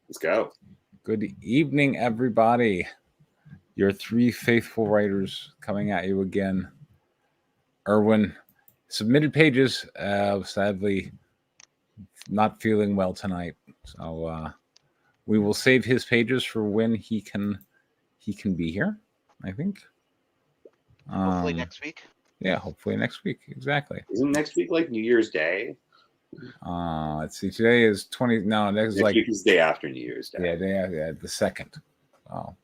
Let's go. Good evening, everybody. Your three faithful writers coming at you again. Erwin, submitted pages. Sadly, not feeling well tonight, so we will save his pages for when he can be here. I think. Hopefully Um, next week. yeah, hopefully next week. Exactly. Isn't next week like New Year's Day? Let's see. Today is 20. No, next is Next like week is the day after New Year's Day. yeah, the second. Oh.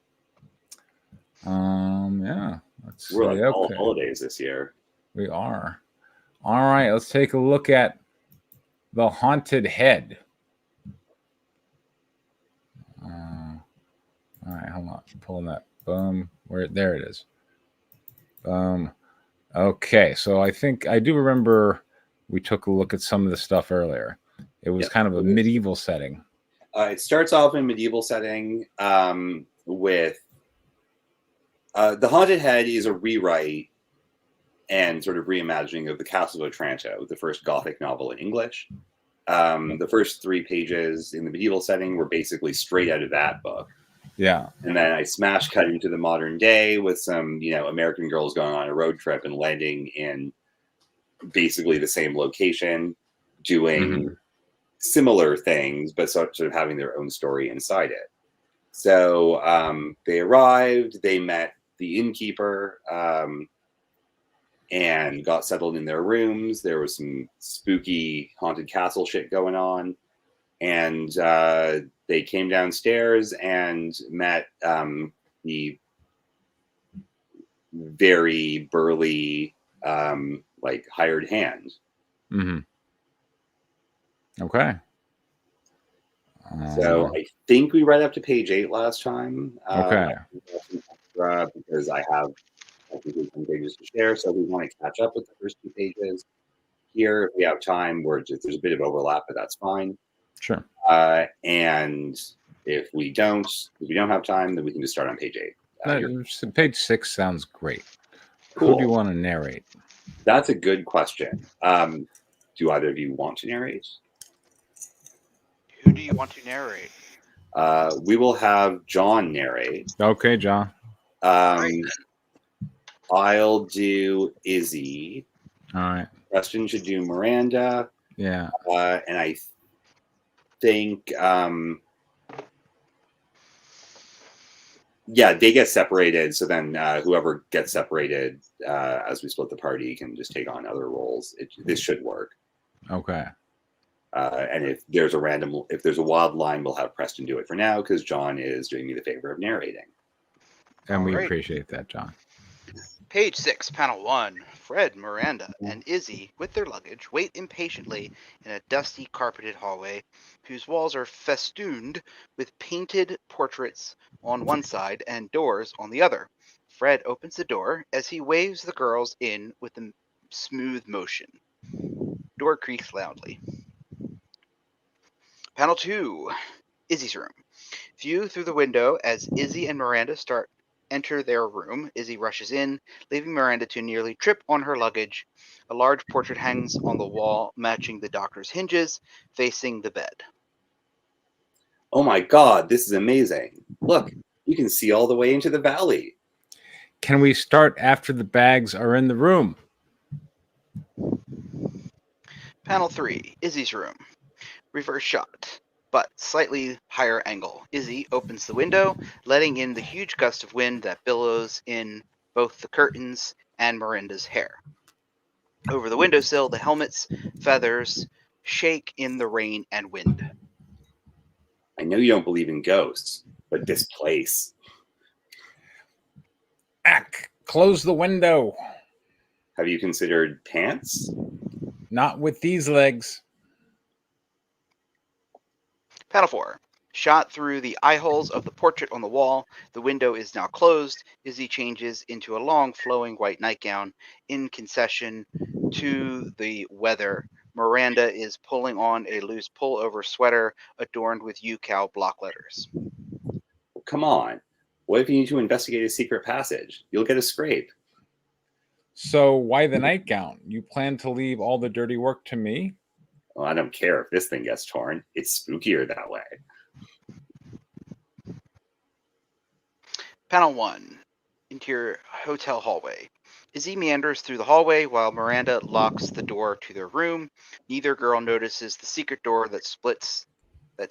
Yeah. Let's see. We're like all Okay. holidays this year. We are. All right, let's take a look at The Haunted Head. All right, hold on. I'm pulling that. Boom. There it is. Okay, so I think I do remember we took a look at some of the stuff earlier. It was kind of a medieval setting. It starts off in a medieval setting with The Haunted Head is a rewrite and sort of reimagining of The Castle of Otranto, the first Gothic novel in English. The first 3 pages in the medieval setting were basically straight out of that book. Yeah. And then I smash cut into the modern day with some, American girls going on a road trip and landing in basically the same location, doing similar things, but sort of having their own story inside it. So they arrived, they met the innkeeper, and got settled in their rooms. There was some spooky haunted castle shit going on. And they came downstairs and met the very burly, hired hand. Okay. So I think we read up to page 8 last time. Okay. Because I have some pages to share, so we want to catch up with the first 2 pages. Here, if we have time, there's a bit of overlap, but that's fine. Sure. And if we don't have time, then we can just start on page 8. Page 6 sounds great. Cool. Who do you want to narrate? That's a good question. Do either of you want to narrate? Who do you want to narrate? We will have John narrate. Okay, John. I'll do Izzy. All right. Preston should do Miranda. Yeah. And I think, they get separated. So then whoever gets separated as we split the party can just take on other roles. This should work. Okay. And if there's a wild line, we'll have Preston do it for now because John is doing me the favor of narrating. And we appreciate that, John. Page 6, panel 1. Fred, Miranda, and Izzy, with their luggage, wait impatiently in a dusty, carpeted hallway whose walls are festooned with painted portraits on one side and doors on the other. Fred opens the door as he waves the girls in with a smooth motion. Door creaks loudly. Panel 2, Izzy's room. View through the window as Izzy and Miranda enter their room. Izzy rushes in, leaving Miranda to nearly trip on her luggage. A large portrait hangs on the wall, matching the doctor's hinges, facing the bed. Oh my God, this is amazing. Look, you can see all the way into the valley. Can we start after the bags are in the room? Panel 3, Izzy's room. Reverse shot, but slightly higher angle. Izzy opens the window, letting in the huge gust of wind that billows in both the curtains and Miranda's hair. Over the windowsill, the helmet's feathers shake in the rain and wind. I know you don't believe in ghosts, but this place. Ack, close the window. Have you considered pants? Not with these legs. Panel 4. Shot through the eye holes of the portrait on the wall. The window is now closed. Izzy changes into a long, flowing white nightgown. In concession to the weather, Miranda is pulling on a loose pullover sweater adorned with UCal block letters. Well, come on. What if you need to investigate a secret passage? You'll get a scrape. So why the nightgown? You plan to leave all the dirty work to me? Well, I don't care if this thing gets torn. It's spookier that way. Panel 1. Interior hotel hallway. Izzy meanders through the hallway while Miranda locks the door to their room. Neither girl notices the secret door that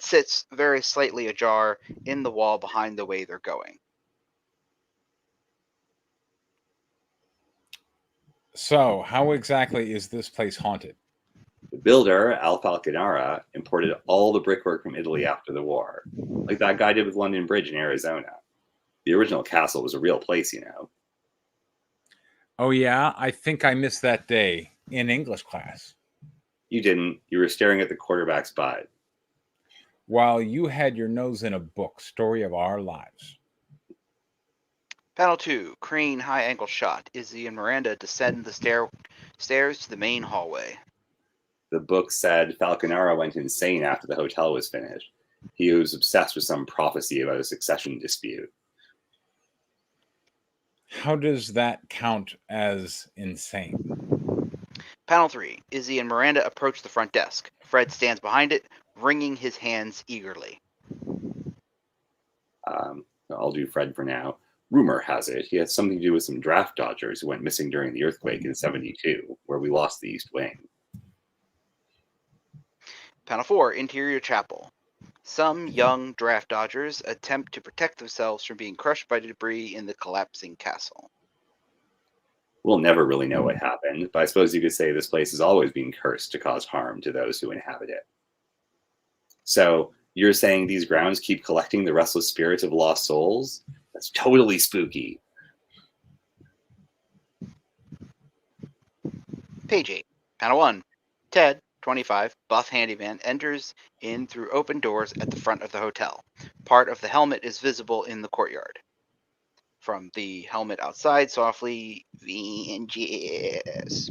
sits very slightly ajar in the wall behind the way they're going. So, how exactly is this place haunted? The builder, Al Falconara, imported all the brickwork from Italy after the war, like that guy did with London Bridge in Arizona. The original castle was a real place, you know. Oh, yeah, I think I missed that day in English class. You didn't. You were staring at the quarterback's butt. While you had your nose in a book, Story of Our Lives. Panel 2. Crane high angle shot. Izzy and Miranda descend the stairs to the main hallway. The book said Falconara went insane after the hotel was finished. He was obsessed with some prophecy about a succession dispute. How does that count as insane? Panel 3. Izzy and Miranda approach the front desk. Fred stands behind it, wringing his hands eagerly. I'll do Fred for now. Rumor has it he had something to do with some draft dodgers who went missing during the earthquake in '72, where we lost the East Wing. Panel 4. Interior chapel. Some young draft dodgers attempt to protect themselves from being crushed by debris in the collapsing castle. We'll never really know what happened, but I suppose you could say this place has always been cursed to cause harm to those who inhabit it. So, you're saying these grounds keep collecting the restless spirits of lost souls? That's totally spooky. Page 8. Panel 1. Ted, 25, buff handyman, enters in through open doors at the front of the hotel. Part of the helmet is visible in the courtyard. From the helmet outside, softly, VNGs.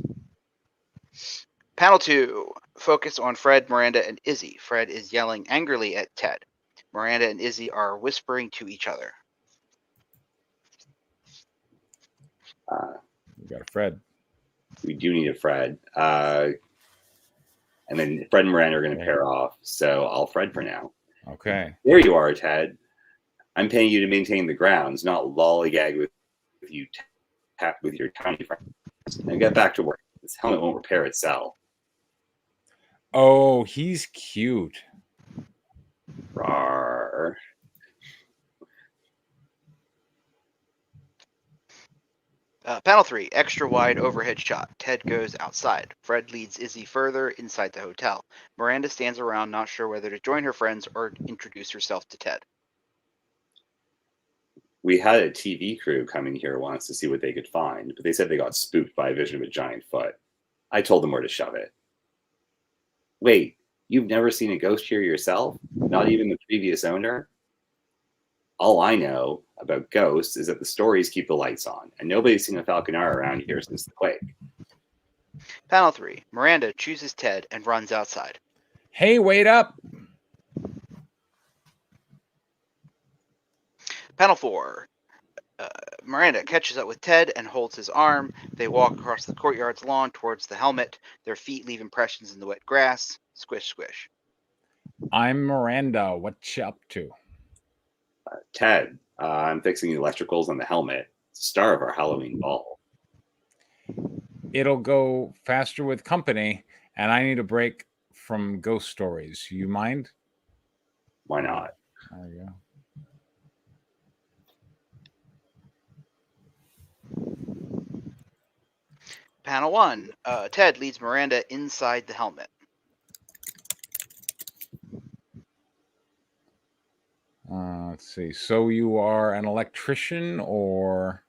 Panel 2. Focus on Fred, Miranda, and Izzy. Fred is yelling angrily at Ted. Miranda and Izzy are whispering to each other. We got a Fred. We do need a Fred. And then Fred and Miranda are going to pair off, so I'll Fred for now. Okay. There you are, Ted. I'm paying you to maintain the grounds, not lollygag with you tap with your tiny friends. Now get back to work. This helmet won't repair itself. Oh, he's cute. Rawr. Panel 3. Extra wide overhead shot. Ted goes outside. Fred leads Izzy further inside the hotel. Miranda stands around, not sure whether to join her friends or introduce herself to Ted. We had a TV crew coming here once to see what they could find, but they said they got spooked by a vision of a giant foot. I told them where to shove it. Wait, you've never seen a ghost here yourself? Not even the previous owner? All I know about ghosts is that the stories keep the lights on, and nobody's seen a Falconara around here since the quake. Panel 3. Miranda chooses Ted and runs outside. Hey, wait up! Panel 4. Miranda catches up with Ted and holds his arm. They walk across the courtyard's lawn towards the helmet. Their feet leave impressions in the wet grass. Squish, squish. I'm Miranda. What you up to? Ted, I'm fixing the electricals on the helmet. It's the star of our Halloween ball. It'll go faster with company, and I need a break from ghost stories. You mind? Why not? There you go. Panel 1. Ted leads Miranda inside the helmet. Let's see. So you are an electrician, or?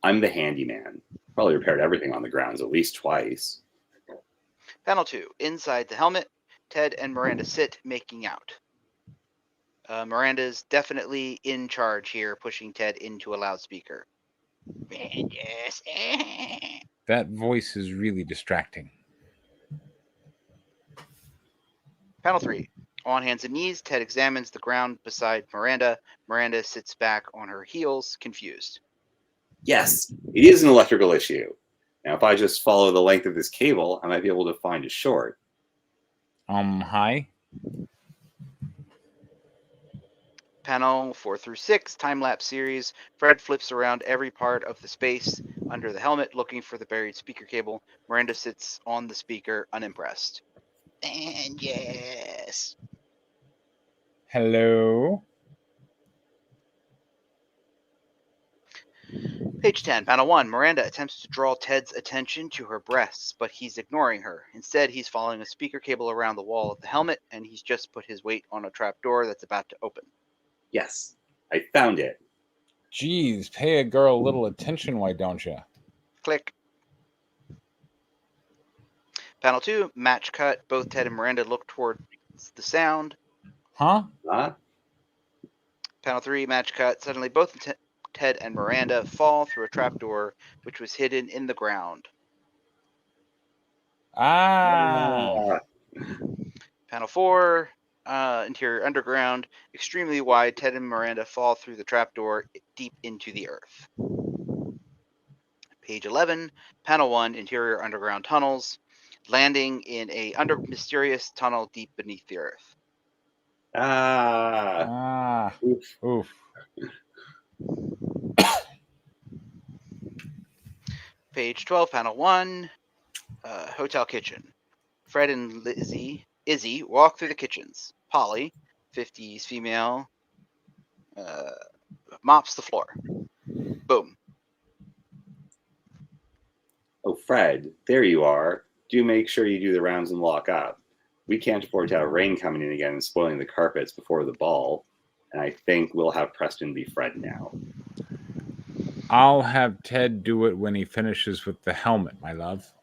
I'm the handyman. Probably repaired everything on the grounds at least twice. Panel 2. Inside the helmet, Ted and Miranda sit, making out. Miranda's definitely in charge here, pushing Ted into a loudspeaker. That voice is really distracting. Panel 3. On hands and knees, Ted examines the ground beside Miranda. Miranda sits back on her heels, confused. Yes, it is an electrical issue. Now, if I just follow the length of this cable, I might be able to find a short. Hi. Panel 4 through 6, time-lapse series. Fred flips around every part of the space under the helmet looking for the buried speaker cable. Miranda sits on the speaker, unimpressed. And yes. Hello. Page 10, panel 1. Miranda attempts to draw Ted's attention to her breasts, but he's ignoring her. Instead, he's following a speaker cable around the wall of the helmet, and he's just put his weight on a trapdoor that's about to open. Yes, I found it. Geez, pay a girl a little attention, why don't you? Click. Panel 2, match cut. Both Ted and Miranda look towards the sound. Huh? Huh? Panel 3, match cut. Suddenly, both Ted and Miranda fall through a trapdoor, which was hidden in the ground. Ah. Panel 4, interior underground. Extremely wide, Ted and Miranda fall through the trapdoor deep into the earth. Page 11, panel 1, interior underground tunnels. Landing in a mysterious tunnel deep beneath the earth. Ah. Oof. Page 12, panel 1, hotel kitchen. Fred and Izzy walk through the kitchens. Polly, 50s female, mops the floor. Boom. Oh, Fred, there you are. Do make sure you do the rounds and lock up. We can't afford to have rain coming in again and spoiling the carpets before the ball. And I think we'll have Preston be Fred now. I'll have Ted do it when he finishes with the helmet, my love.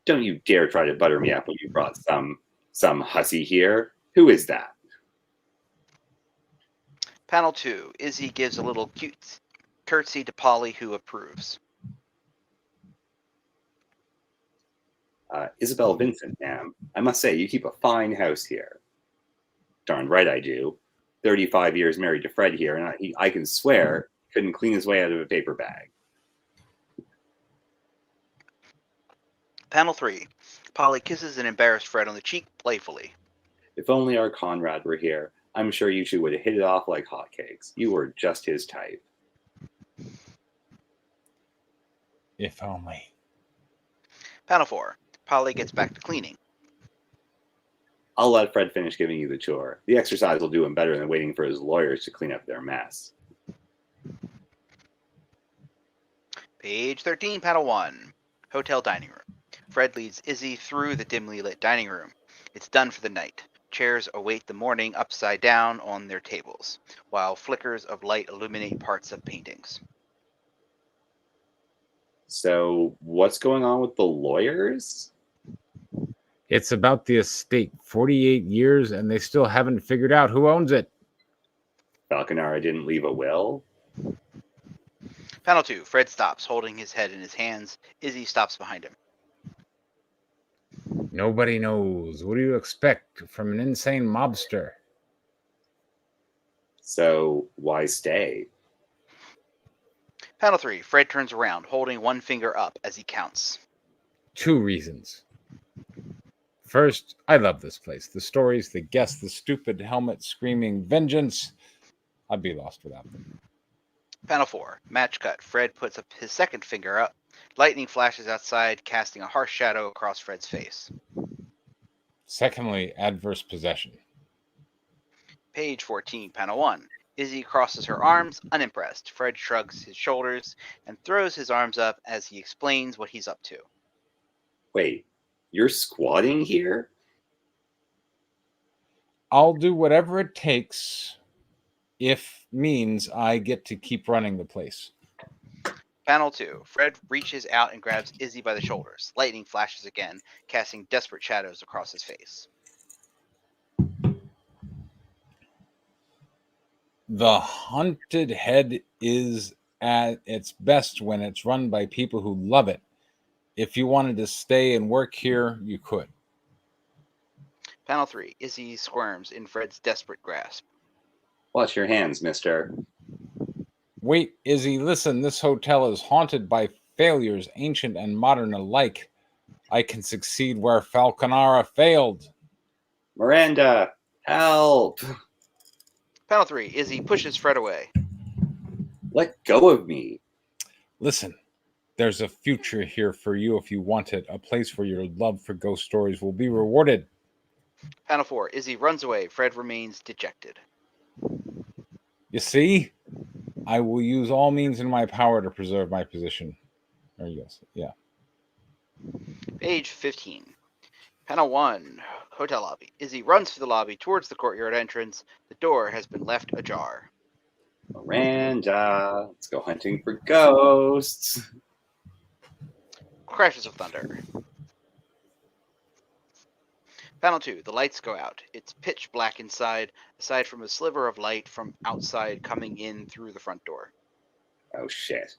Don't you dare try to butter me up when you brought some hussy here. Who is that? Panel 2, Izzy gives a little cute curtsy to Polly, who approves. Isabel Vincent, ma'am. I must say, you keep a fine house here. Darn right I do. 35 years married to Fred here, and I can swear he couldn't clean his way out of a paper bag. Panel 3, Polly kisses an embarrassed Fred on the cheek playfully. If only our Conrad were here, I'm sure you two would have hit it off like hotcakes. You were just his type. If only. Panel 4, Polly gets back to cleaning. I'll let Fred finish giving you the chore. The exercise will do him better than waiting for his lawyers to clean up their mess. Page 13, panel 1, hotel dining room. Fred leads Izzy through the dimly lit dining room. It's done for the night. Chairs await the morning upside down on their tables, while flickers of light illuminate parts of paintings. So, what's going on with the lawyers? It's about the estate. 48 years, and they still haven't figured out who owns it. Falconara didn't leave a will? Panel 2, Fred stops, holding his head in his hands. Izzy stops behind him. Nobody knows. What do you expect from an insane mobster? So, why stay? Panel 3, Fred turns around, holding one finger up as he counts. 2 reasons. First, I love this place. The stories, the guests, the stupid helmet screaming vengeance. I'd be lost without them. Panel 4, match cut. Fred puts up his second finger up. Lightning flashes outside, casting a harsh shadow across Fred's face. Secondly, adverse possession. Page 14, panel 1. Izzy crosses her arms, unimpressed. Fred shrugs his shoulders and throws his arms up as he explains what he's up to. Wait, you're squatting here? I'll do whatever it takes if means I get to keep running the place. Panel 2. Fred reaches out and grabs Izzy by the shoulders. Lightning flashes again, casting desperate shadows across his face. The haunted head is at its best when it's run by people who love it. If you wanted to stay and work here, you could. Panel 3. Izzy squirms in Fred's desperate grasp. Watch your hands, mister. Wait, Izzy, listen, this hotel is haunted by failures, ancient and modern alike. I can succeed where Falconara failed. Miranda, help! Panel 3, Izzy pushes Fred away. Let go of me. Listen, there's a future here for you if you want it. A place where your love for ghost stories will be rewarded. Panel 4, Izzy runs away. Fred remains dejected. You see, I will use all means in my power to preserve my position. Or yes, yeah. Page 15. Panel 1, hotel lobby. Izzy runs through the lobby towards the courtyard entrance. The door has been left ajar. Miranda, let's go hunting for ghosts. Crashes of thunder. Panel 2, the lights go out. It's pitch black inside, aside from a sliver of light from outside coming in through the front door. Oh, shit.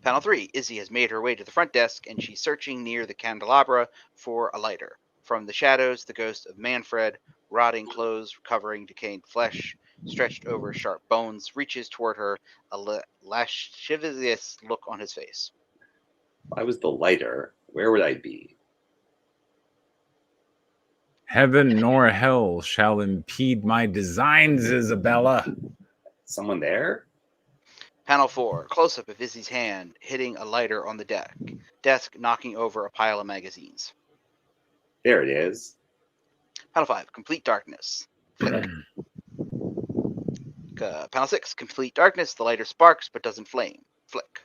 Panel 3, Izzy has made her way to the front desk, and she's searching near the candelabra for a lighter. From the shadows, the ghost of Manfred, rotting clothes covering decaying flesh, stretched over sharp bones, reaches toward her, a lascivious look on his face. If I was the lighter, where would I be? Heaven nor hell shall impede my designs, Isabella. Someone there? Panel 4, close-up of Izzy's hand hitting a lighter on the desk, knocking over a pile of magazines. There it is. Panel 5, complete darkness. Flick. Panel 6, complete darkness. The lighter sparks but doesn't flame. Flick.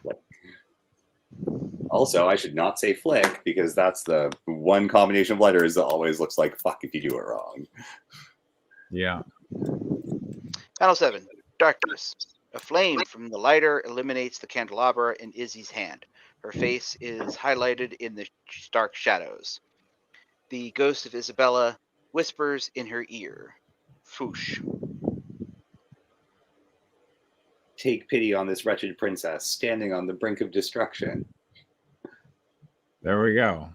Also, I should not say flick because that's the one combination of letters that always looks like fuck if you do it wrong. Yeah. Panel 7, darkness. A flame from the lighter illuminates the candelabra in Izzy's hand. Her face is highlighted in the dark shadows. The ghost of Isabella whispers in her ear. Foosh. Take pity on this wretched princess standing on the brink of destruction. There we go.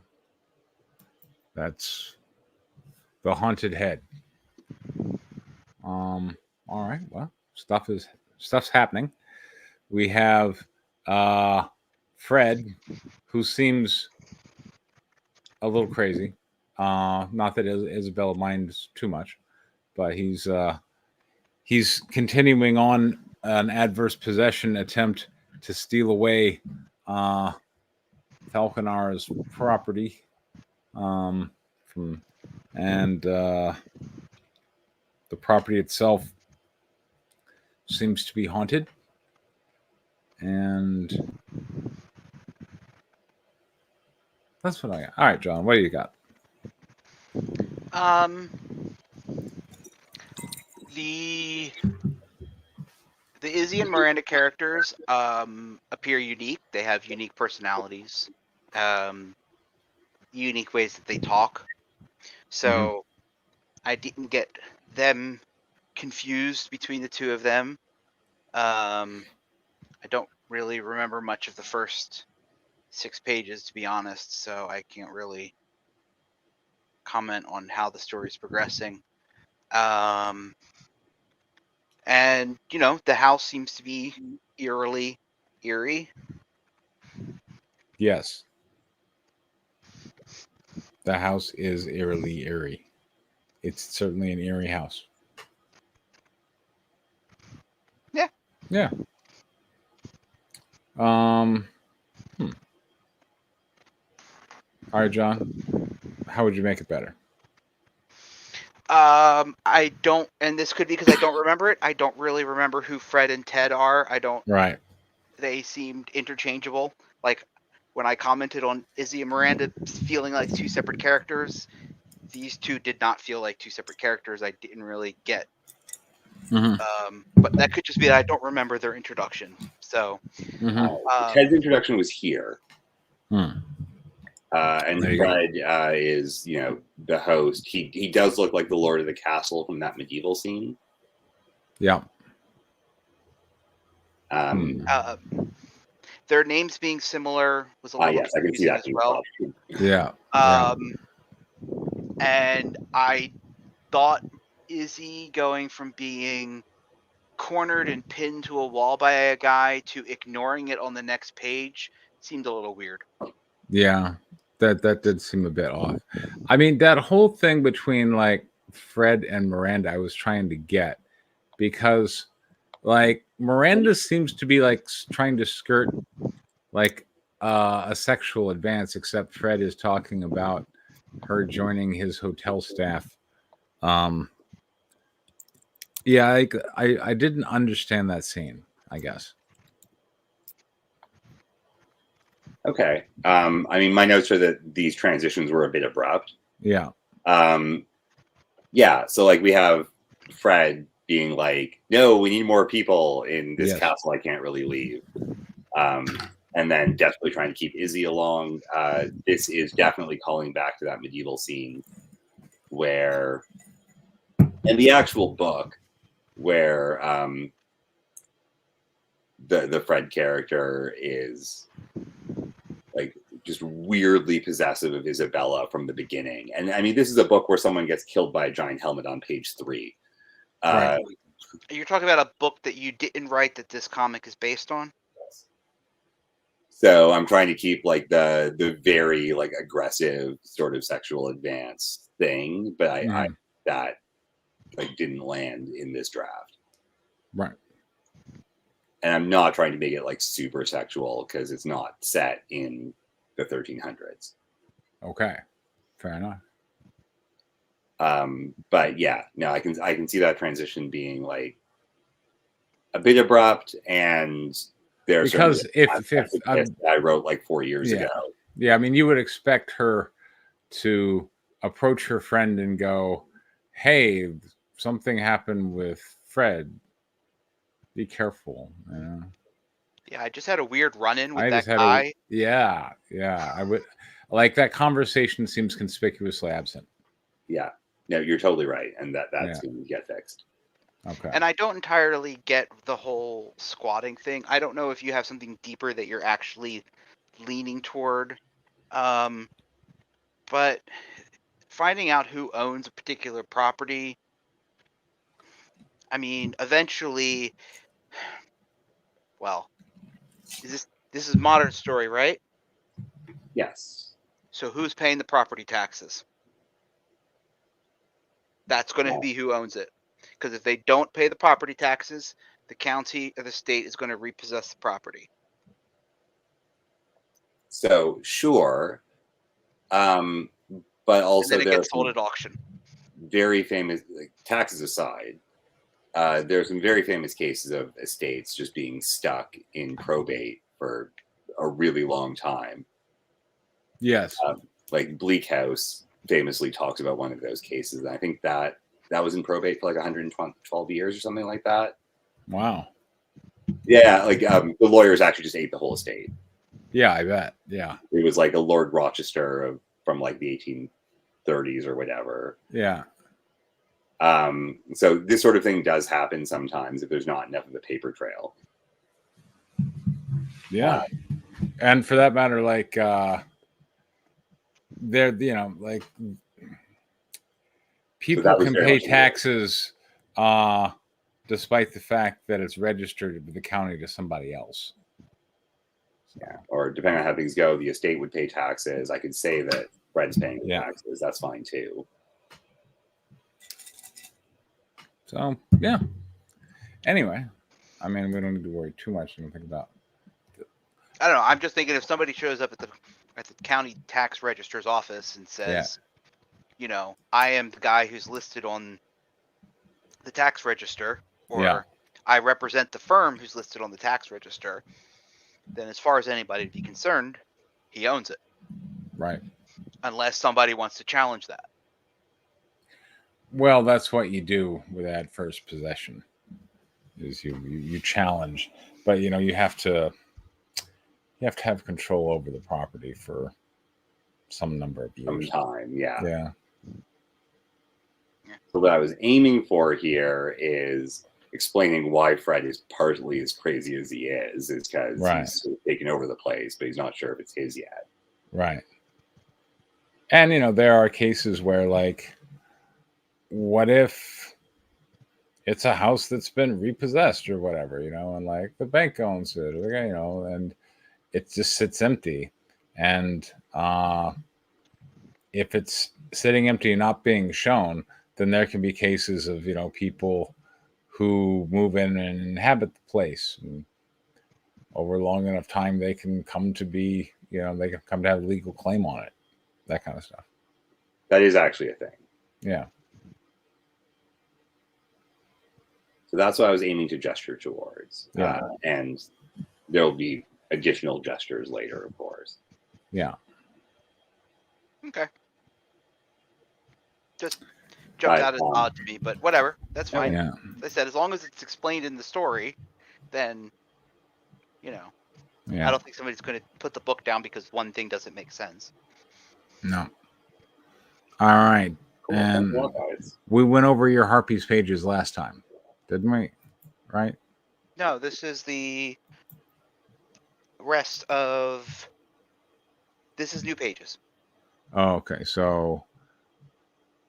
That's the haunted head. All right. Well, stuff's happening. We have Fred, who seems a little crazy. Not that Isabella minds too much, but he's continuing on an adverse possession attempt to steal away Falconar's property the property itself seems to be haunted, and that's what I got. All right, John, what do you got? The Izzy and Miranda characters appear unique. They have unique personalities, unique ways that they talk. So I didn't get them confused between the two of them. I don't really remember much of the first 6 pages, to be honest, so I can't really comment on how the story's progressing. And, you know, the house seems to be eerily eerie. Yes. The house is eerily eerie. It's certainly an eerie house. Yeah. Yeah. All right, John. How would you make it better? I don't, and this could be because I don't remember it. I don't really remember who Fred and Ted are. Right. They seemed interchangeable. Like when I commented on Izzy and Miranda feeling like 2 separate characters, these 2 did not feel like 2 separate characters. I didn't really get. But that could just be that I don't remember their introduction. So Ted's introduction was here. And There you Fred is, you know, the host. He does look like the Lord of the Castle from that medieval scene. Yeah. Their names being similar was a little yes, I can see that as well. Yeah. And I thought Izzy going from being cornered and pinned to a wall by a guy to ignoring it on the next page seemed a little weird. Yeah. That did seem a bit off. I mean, that whole thing between like Fred and Miranda, I was trying to get. because like Miranda seems to be like trying to skirt like a sexual advance, except Fred is talking about her joining his hotel staff. Yeah, I didn't understand that scene, I guess. Okay. I mean, my notes are that these transitions were a bit abrupt. Yeah. Yeah. So like we have Fred being like, "No, we need more people in this castle. I can't really leave." And then desperately trying to keep Izzy along. This is definitely calling back to that medieval scene where, in the actual book, where the Fred character is like just weirdly possessive of Isabella from the beginning. And I mean, this is a book where someone gets killed by a giant helmet on page 3. Right. You're talking about a book that you didn't write that this comic is based on? So I'm trying to keep like the very like aggressive sort of sexual advance thing, but I that like didn't land in this draft. Right. And I'm not trying to make it like super sexual because it's not set in the 1300s. Okay. Fair enough. But yeah, no, I can see that transition being like a bit abrupt, and there's because if I wrote like 4 years ago. Yeah, I mean, you would expect her to approach her friend and go, "Hey, something happened with Fred. Be careful." You know? Yeah, I just had a weird run-in with that guy. Yeah. I would like that conversation seems conspicuously absent. Yeah, no, you're totally right, and that's going to get fixed. Okay. And I don't entirely get the whole squatting thing. I don't know if you have something deeper that you're actually leaning toward. But finding out who owns a particular property, I mean, eventually, well, this is Modern Story, right? Yes. So who's paying the property taxes? That's going to be who owns it. Because if they don't pay the property taxes, the county or the state is going to repossess the property. So sure, but also and then it gets sold at auction. Very famous, like, taxes aside, there's some very famous cases of estates just being stuck in probate for a really long time. Yes. Like Bleak House famously talks about one of those cases. And I think that was in probate for like 112 years or something like that. Wow. Yeah, like the lawyers actually just ate the whole estate. Yeah, I bet. Yeah. It was like a Lord Rochester from like the 1830s or whatever. Yeah. So this sort of thing does happen sometimes if there's not enough of a paper trail. Yeah. And for that matter, like there, you know, like people can pay taxes despite the fact that it's registered with the county to somebody else. Yeah. Or depending on how things go, the estate would pay taxes. I could say that Fred's paying the taxes. That's fine too. So yeah. Anyway, I mean, we don't need to worry too much. I don't think about. I don't know. I'm just thinking if somebody shows up at the county tax register's office and says, you know, I am the guy who's listed on the tax register, or I represent the firm who's listed on the tax register, then as far as anybody would be concerned, he owns it. Right. Unless somebody wants to challenge that. Well, that's what you do with adverse possession. Is you challenge, but you know you have to have control over the property for some number of years. Some time, yeah. Yeah. So what I was aiming for here is explaining why Fred is partly as crazy as he is because he's sort of taken over the place, but he's not sure if it's his yet. Right. And you know there are cases where, like, what if it's a house that's been repossessed or whatever, you know, and like the bank owns it, or, you know, and it just sits empty. And if it's sitting empty and not being shown, then there can be cases of, you know, people who move in and inhabit the place. And over long enough time, they can come to be, they can come to have a legal claim on it. That kind of stuff. That is actually a thing. Yeah. So that's what I was aiming to gesture towards. Yeah. And there'll be additional gestures later, of course. Yeah. Okay. Just jumped out as odd to me, but whatever. That's fine. Yeah. As I said, as long as it's explained in the story, then, Yeah. I don't think somebody's going to put the book down because one thing doesn't make sense. No. All right. Cool. And Thanks a lot, guys. we went over your Harpies pages last time, didn't we? Right? No, this is the rest of. This is new pages. Oh, okay. So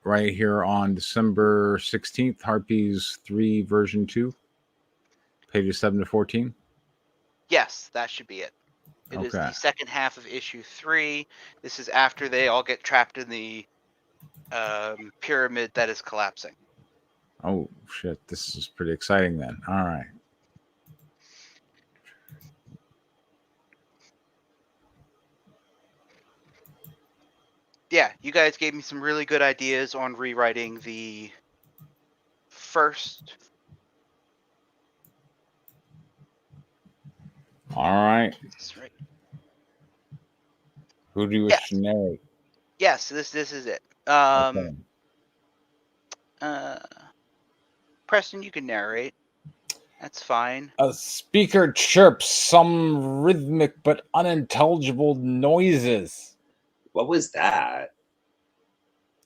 right here on December 16th, Harpies 3 version 2, pages 7 to 14. Yes, that should be it. It is the second half of issue 3. This is after they all get trapped in the pyramid that is collapsing. Oh, shit. This is pretty exciting then. All right. Yeah, you guys gave me some really good ideas on rewriting the first. All right. That's right. Who do you wish to narrate? Yes, this is it. Preston, you can narrate. That's fine. A speaker chirps some rhythmic but unintelligible noises. What was that?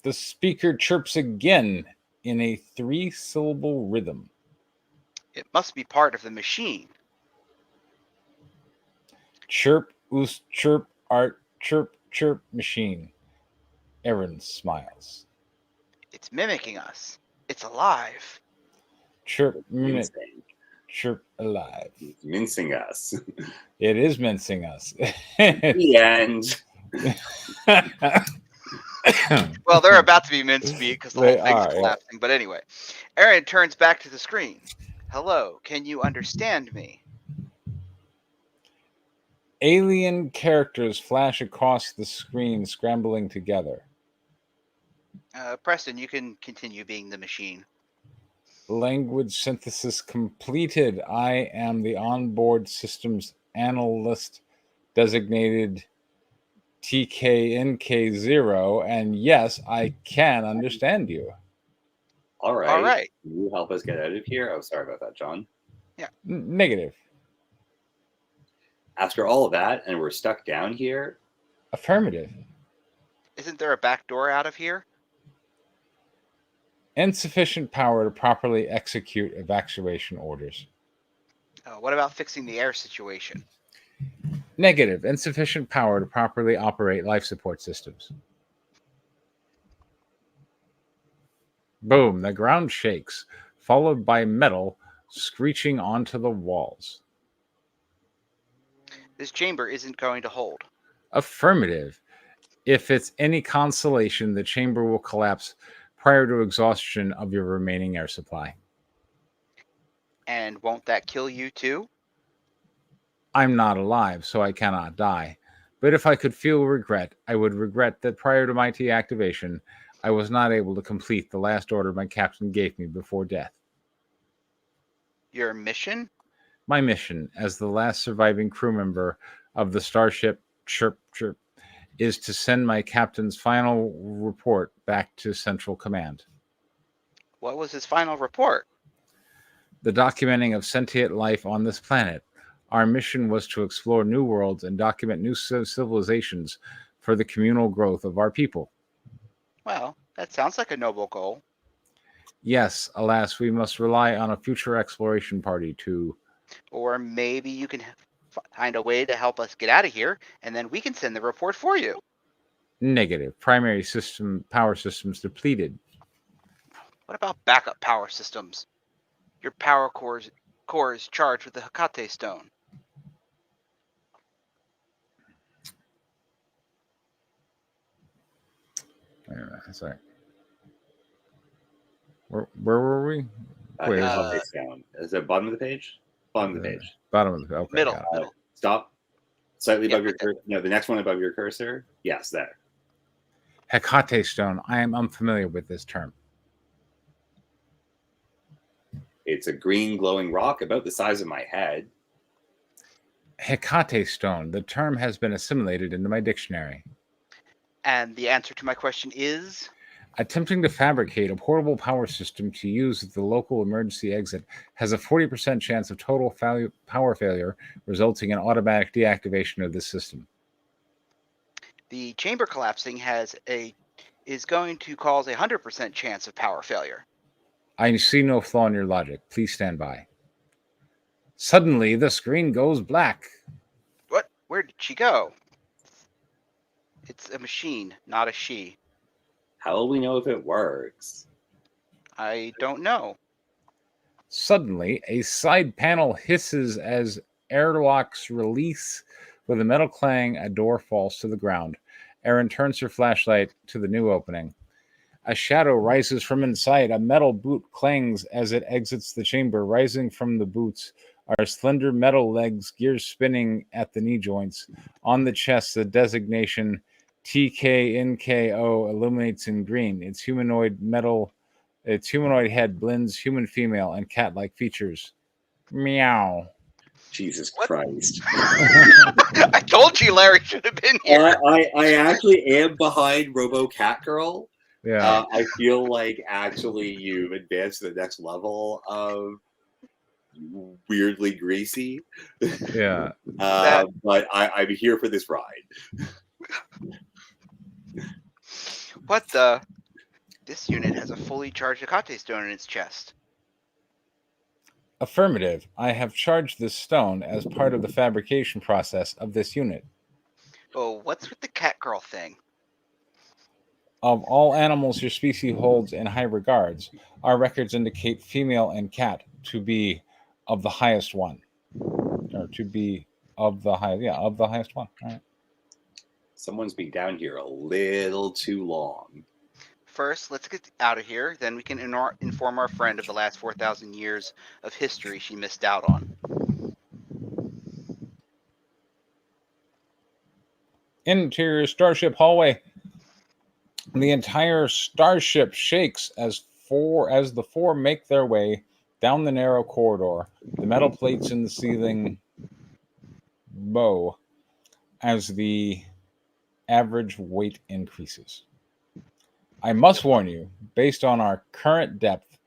The speaker chirps again in a 3-syllable rhythm. It must be part of the machine. Chirp, oos, chirp, art, chirp, chirp, machine. Aaron smiles. It's mimicking us. It's alive. Chirp, minute, chirp, alive. It's mincing us. It is mincing us. The end. Well, they're about to be mincemeat because the whole thing's collapsing. Yeah. But anyway, Aaron turns back to the screen. Hello, can you understand me? Alien characters flash across the screen, scrambling together. Preston, you can continue being the machine. Language synthesis completed. I am the onboard systems analyst designated TKNK0, and yes, I can understand you. All right. All right. Can you help us get out of here? Oh, sorry about that, John. Yeah. Negative. After all of that, and we're stuck down here? Affirmative. Isn't there a back door out of here? Insufficient power to properly execute evacuation orders. What about fixing the air situation? Negative. Insufficient power to properly operate life support systems. Boom. The ground shakes, followed by metal screeching onto the walls. This chamber isn't going to hold. Affirmative. If it's any consolation, the chamber will collapse prior to exhaustion of your remaining air supply. And won't that kill you too? I'm not alive, so I cannot die. But if I could feel regret, I would regret that prior to my activation, I was not able to complete the last order my captain gave me before death. Your mission? My mission, as the last surviving crew member of the starship Chirp Chirp, is to send my captain's final report back to Central Command. What was his final report? The documenting of sentient life on this planet. Our mission was to explore new worlds and document new civilizations for the communal growth of our people. Well, that sounds like a noble goal. Yes, alas, we must rely on a future exploration party to... Or maybe you can find a way to help us get out of here, and then we can send the report for you. Negative. Primary power systems depleted. What about backup power systems? Your power core is charged with the Hecate stone. Sorry. Where were we? Wait, Hecate stone. Is it bottom of the page? Bottom of the page. Bottom of the okay. Middle. got it. Middle. Stop. Slightly above your right there. cursor. No, the next one above your cursor. Yes, there. Hecate stone. I am unfamiliar with this term. It's a green glowing rock about the size of my head. Hecate stone. The term has been assimilated into my dictionary. And the answer to my question is? Attempting to fabricate a portable power system to use at the local emergency exit has a 40% chance of total power failure, resulting in automatic deactivation of the system. The chamber collapsing is going to cause a 100% chance of power failure. I see no flaw in your logic. Please stand by. Suddenly, the screen goes black. What? Where did she go? It's a machine, not a she. How will we know if it works? I don't know. Suddenly, a side panel hisses as airlocks release. With a metal clang, a door falls to the ground. Erin turns her flashlight to the new opening. A shadow rises from inside. A metal boot clangs as it exits the chamber. Rising from the boots are slender metal legs, gears spinning at the knee joints. On the chest, the designation TKNKO illuminates in green. Its humanoid head blends human, female, and cat-like features. Meow. Jesus What? Christ. I told you Larry should have been here. I actually am behind Robo Cat Girl. Yeah. I feel like actually you've advanced to the next level of weirdly greasy. Yeah. But I'm here for this ride. What the? This unit has a fully charged Hecate stone in its chest. Affirmative. I have charged this stone as part of the fabrication process of this unit. Oh, what's with the cat girl thing? Of all animals your species holds in high regards, our records indicate female and cat to be of the highest one. Or to be of the highest one. All right. Someone's been down here a little too long. First, let's get out of here. Then we can inform our friend of the last 4,000 years of history she missed out on. Interior starship hallway. The entire starship shakes as the four make their way down the narrow corridor. The metal plates in the ceiling bow as the average weight increases. I must warn you, based on our current depth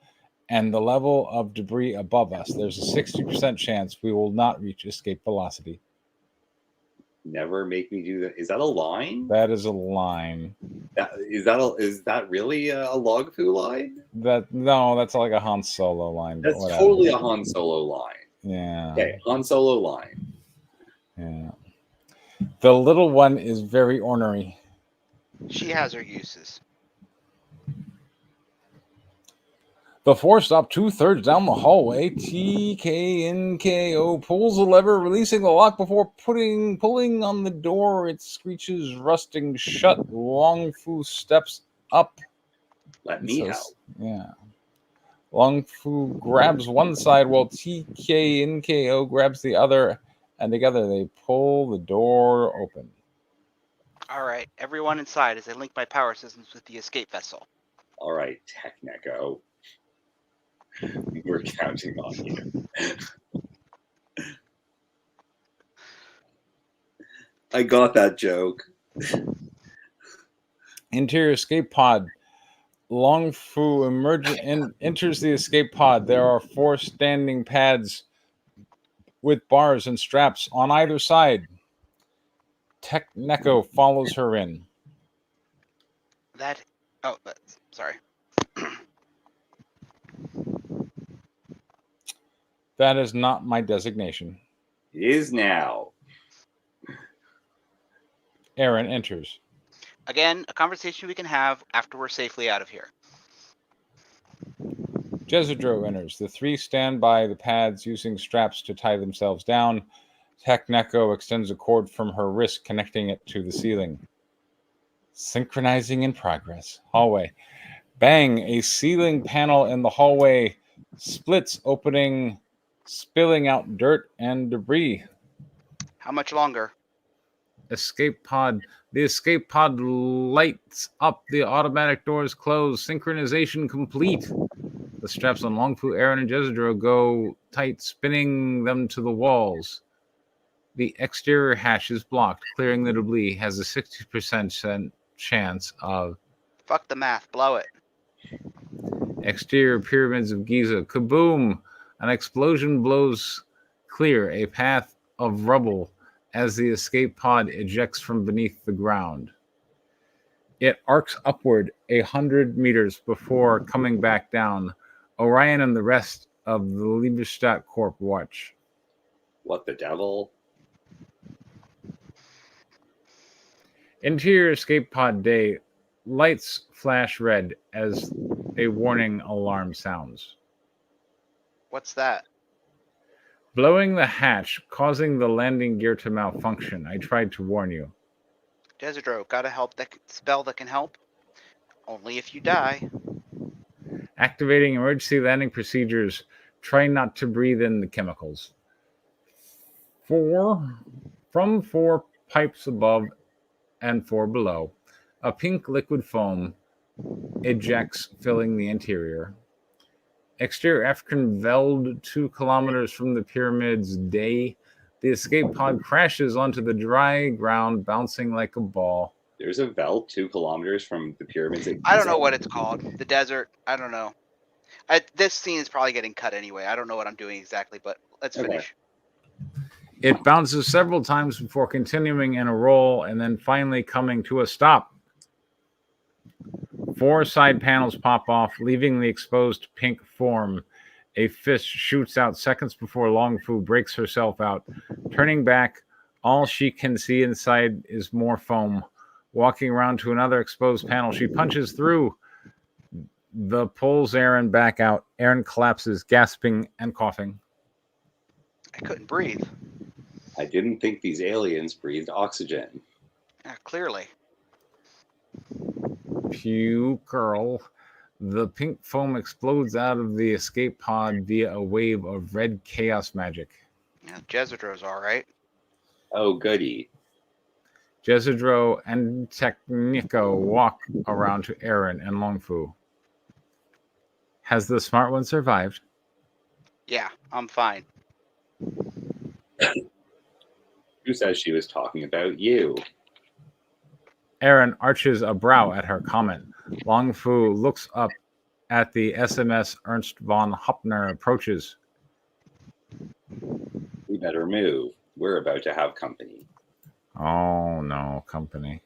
and the level of debris above us, there's a 60% chance we will not reach escape velocity. Never make me do that. Is that a line? That is a line. Is that really a Log Foo line? No, that's like a Han Solo line. That's totally a Han Solo line. Yeah. Okay, Han Solo line. Yeah. The little one is very ornery. She has her uses. The four stop 2/3 down the hallway. TKNKO pulls the lever, releasing the lock before pulling on the door. It screeches, rusting shut. Long Fu steps up. Let me help. Yeah. Long Fu grabs one side while TKNKO grabs the other, and together they pull the door open. All right, everyone inside as I link my power systems with the escape vessel. All right, Technico. We're counting on you. I got that joke. Interior escape pod. Long Fu enters the escape pod. There are 4 standing pads with bars and straps on either side. Techneco follows her in. Sorry. That is not my designation. It is now. Erin enters. Again, a conversation we can have after we're safely out of here. Jezidro enters. The 3 stand by the pads using straps to tie themselves down. Techneco extends a cord from her wrist, connecting it to the ceiling. Synchronizing in progress. Hallway. Bang! A ceiling panel in the hallway Splits opening, spilling out dirt and debris. How much longer? Escape pod. The escape pod lights up. The automatic doors close. Synchronization complete. The straps on Longfu, Aaron, and Jezidro go tight, spinning them to the walls. The exterior hatch is blocked. Clearing the debris has a 60% chance of. Fuck the math. Blow it. Exterior pyramids of Giza. Kaboom! An explosion blows clear a path of rubble as the escape pod ejects from beneath the ground. It arcs upward 100 meters before coming back down. Orion and the rest of the Lieberstadt Corp watch. What the devil? Interior escape pod day. Lights flash red as a warning alarm sounds. What's that? Blowing the hatch, causing the landing gear to malfunction. I tried to warn you. Jezidro, got a spell that can help? Only if you die. Activating emergency landing procedures. Try not to breathe in the chemicals. From 4 pipes above and 4 below, a pink liquid foam ejects, filling the interior. Exterior African veld 2 kilometers from the pyramids day. The escape pod crashes onto the dry ground, bouncing like a ball. There's a veld 2 kilometers from the pyramids. I don't know what it's called. The desert. I don't know. This scene is probably getting cut anyway. I don't know what I'm doing exactly, but let's finish. It bounces several times before continuing in a roll and then finally coming to a stop. 4 side panels pop off, leaving the exposed pink form. A fist shoots out seconds before Longfu breaks herself out. Turning back, all she can see inside is more foam. Walking around to another exposed panel, she punches through. The pulls Aaron back out. Aaron collapses, gasping and coughing. I couldn't breathe. I didn't think these aliens breathed oxygen. Yeah, clearly. Pew girl. The pink foam explodes out of the escape pod via a wave of red chaos magic. Yeah, Jezidro's all right. Oh, goody. Jezidro and Technico walk around to Aaron and Longfu. Has the smart one survived? Yeah, I'm fine. Who says she was talking about you? Aaron arches a brow at her comment. Longfu looks up at the SMS Ernst von Hoppner approaches. We better move. We're about to have company. Oh, no, company.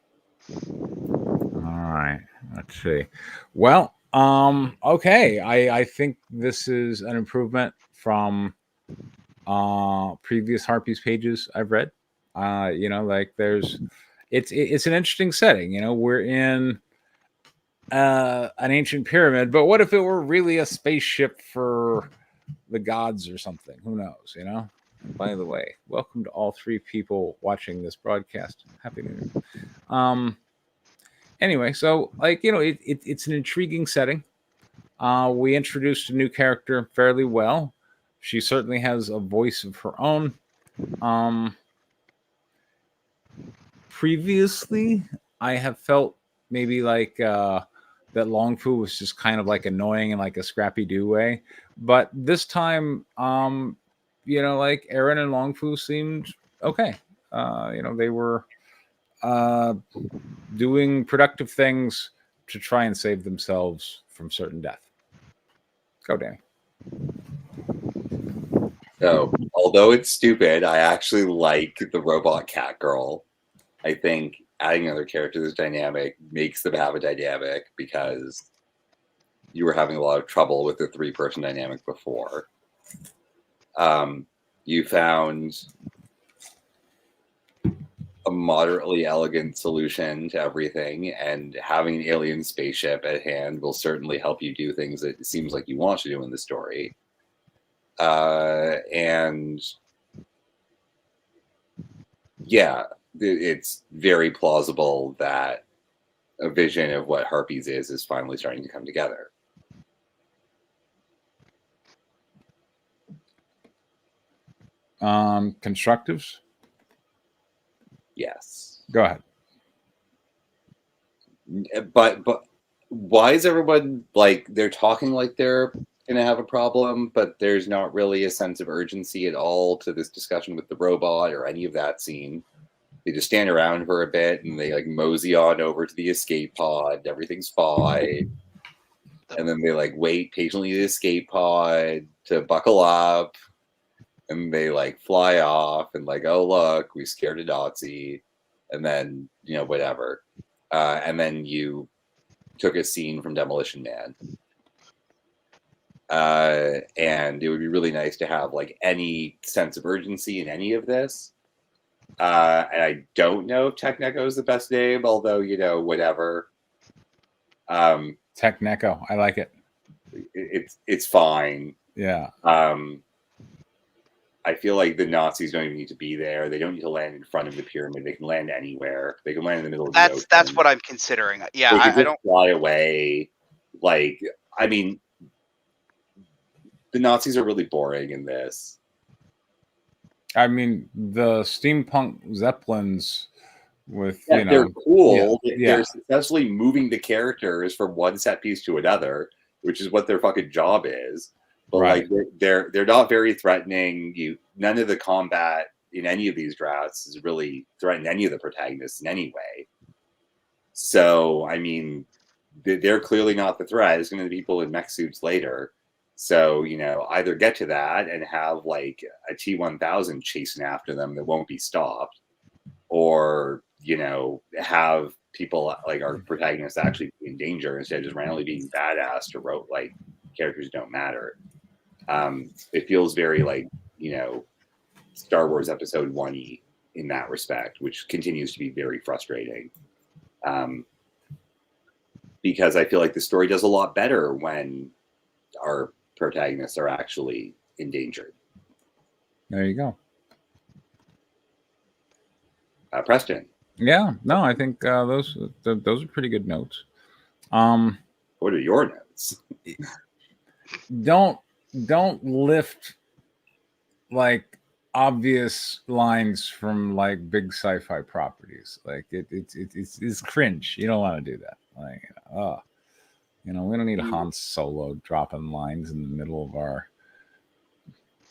All right, let's see. Well, okay. I think this is an improvement from previous Harpies pages I've read. It's an interesting setting. We're in an ancient pyramid, but what if it were really a spaceship for the gods or something? Who knows? And by the way, welcome to all 3 people watching this broadcast. Happy New Year. Anyway, so it's an intriguing setting. We introduced a new character fairly well. She certainly has a voice of her own. Previously, I have felt maybe that Longfu was just kind of annoying in a Scrappy Doo way. But this time, Aaron and Longfu seemed okay. They were doing productive things to try and save themselves from certain death. Go, Danny. So, although it's stupid, I actually like the robot cat girl. I think adding another character to this dynamic makes them have a dynamic because you were having a lot of trouble with the 3-person dynamic before. You found a moderately elegant solution to everything, and having an alien spaceship at hand will certainly help you do things that it seems like you want to do in the story. And yeah, it's very plausible that a vision of what Harpies is finally starting to come together. Constructives. Yes. Go ahead. But why is everyone like they're talking like they're gonna have a problem, but there's not really a sense of urgency at all to this discussion with the robot or any of that scene. They just stand around for a bit and they like mosey on over to the escape pod. Everything's fine. And then they like wait patiently in the escape pod to buckle up. And they like fly off and like, oh look, we scared a Nazi. And then, whatever. And then you took a scene from Demolition Man. And it would be really nice to have like any sense of urgency in any of this. And I don't know if Techneco is the best name, although, whatever. Techneco. I like it. It's fine. Yeah. I feel like the Nazis don't even need to be there. They don't need to land in front of the pyramid. They can land anywhere. They can land in the middle of the ocean. That's what I'm considering. Yeah, they can I don't fly away. Like, I mean, the Nazis are really boring in this. I mean, the steampunk Zeppelins with, they're cool. Yeah. They're successfully moving the characters from one set piece to another, which is what their fucking job is. But right. like they're not very threatening. None of the combat in any of these drafts has really threatened any of the protagonists in any way. So I mean, they're clearly not the threat. It's going to be people in mech suits later. So either get to that and have like a T-1000 chasing after them that won't be stopped, or have people like our protagonists actually be in danger instead of just randomly being badass to rote like characters don't matter. It feels very like Star Wars Episode 1-y in that respect, which continues to be very frustrating. Because I feel like the story does a lot better when our protagonists are actually endangered. There you go. Preston. Yeah, no, I think those are pretty good notes. What are your notes? Don't lift like obvious lines from like big sci-fi properties. Like it's cringe. You don't want to do that. Like, we don't need Han Solo dropping lines in the middle of our.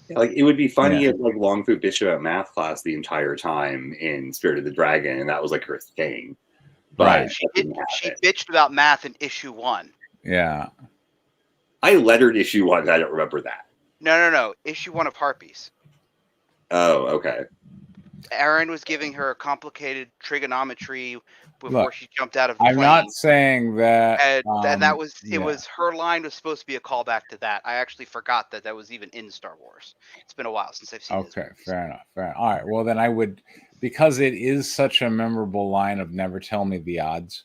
Like it would be funny if like Long Fu bitched about math class the entire time in Spirit of the Dragon, and that was like her thing. But right. She bitched about math in issue 1. Yeah. I lettered issue 1. I don't remember that. No. Issue 1 of Harpies. Oh, okay. Aaron was giving her a complicated trigonometry before she jumped out of the I'm plane. not saying that. And that was it. Was her line was supposed to be a callback to that. I actually forgot that was even in Star Wars. It's been a while since I've seen. Okay, fair enough. All right. Well, then I would, because it is such a memorable line of "Never tell me the odds."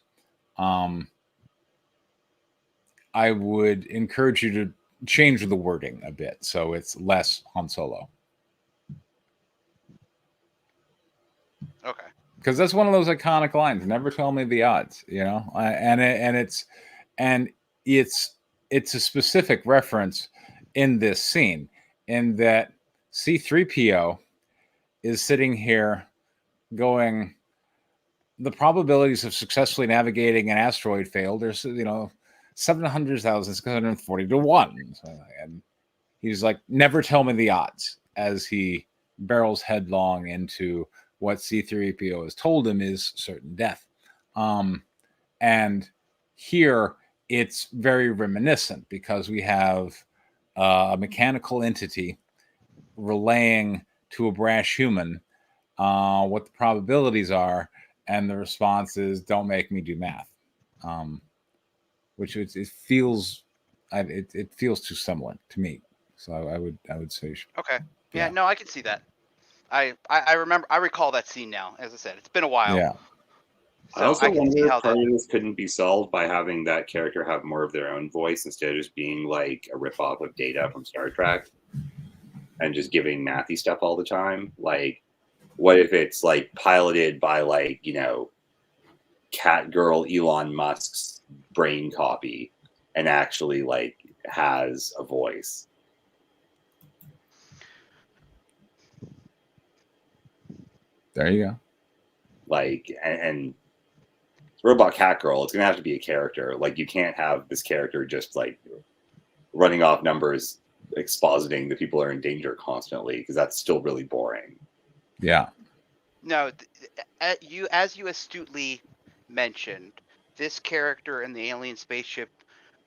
I would encourage you to change the wording a bit so it's less Han Solo. Okay. Because that's one of those iconic lines. Never tell me the odds, and it's a specific reference in this scene, in that C-3PO is sitting here going, the probabilities of successfully navigating an asteroid failed. There's 700,640 to 1, and he's like, never tell me the odds, as he barrels headlong into what C-3PO has told him is certain death. And here it's very reminiscent, because we have a mechanical entity relaying to a brash human what the probabilities are, and the response is, don't make me do math. Which it feels too similar to me. So I would say. Okay. Yeah. No, I can see that. I recall that scene now. As I said, it's been a while. Yeah. So I also wonder if part of this couldn't be solved by having that character have more of their own voice instead of just being like a ripoff of Data from Star Trek and just giving mathy stuff all the time. Like, what if it's like piloted by like, cat girl Elon Musk's brain copy and actually like has a voice? There you go. Like, and Robot Catgirl, it's gonna have to be a character. Like, you can't have this character just like running off numbers, expositing that people are in danger constantly, because that's still really boring. Yeah. No, as you astutely mentioned, this character and the alien spaceship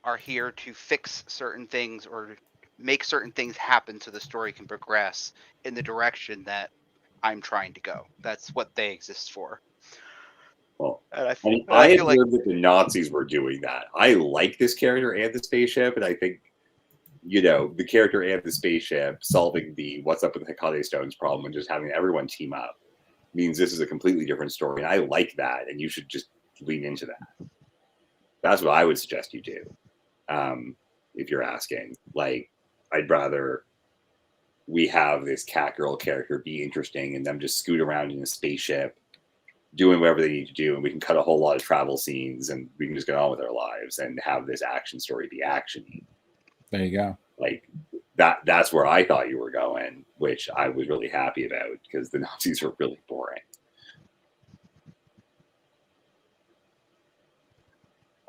are here to fix certain things or make certain things happen so the story can progress in the direction that I'm trying to go. That's what they exist for. Well, And I mean, I I feel like observed that the Nazis were doing that. I like this character and the spaceship, and I think, you know, the character and the spaceship solving the what's up with the Hecate Stones problem and just having everyone team up means this is a completely different story. And I like that, and you should just lean into that. That's what I would suggest you do. If you're asking, like, I'd rather we have this Catgirl character be interesting and them just scoot around in a spaceship doing whatever they need to do, and we can cut a whole lot of travel scenes and we can just get on with our lives and have this action story be actiony. There you go. Like, that's where I thought you were going, which I was really happy about, because the Nazis are really boring.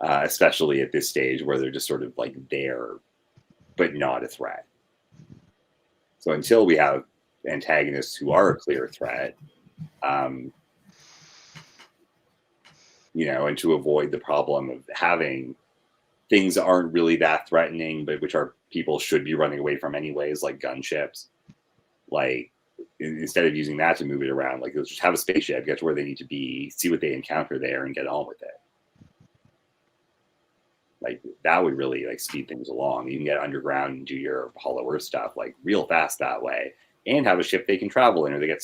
Especially at this stage where they're just sort of like there, but not a threat. So until we have antagonists who are a clear threat, you know, and to avoid the problem of having things that aren't really that threatening, but which are people should be running away from anyways, like gunships. Like, instead of using that to move it around, like, let's just have a spaceship, get to where they need to be, see what they encounter there, and get on with it. Like, that would really like speed things along. You can get underground and do your Hollow Earth stuff like real fast that way, and have a ship they can travel in, or they get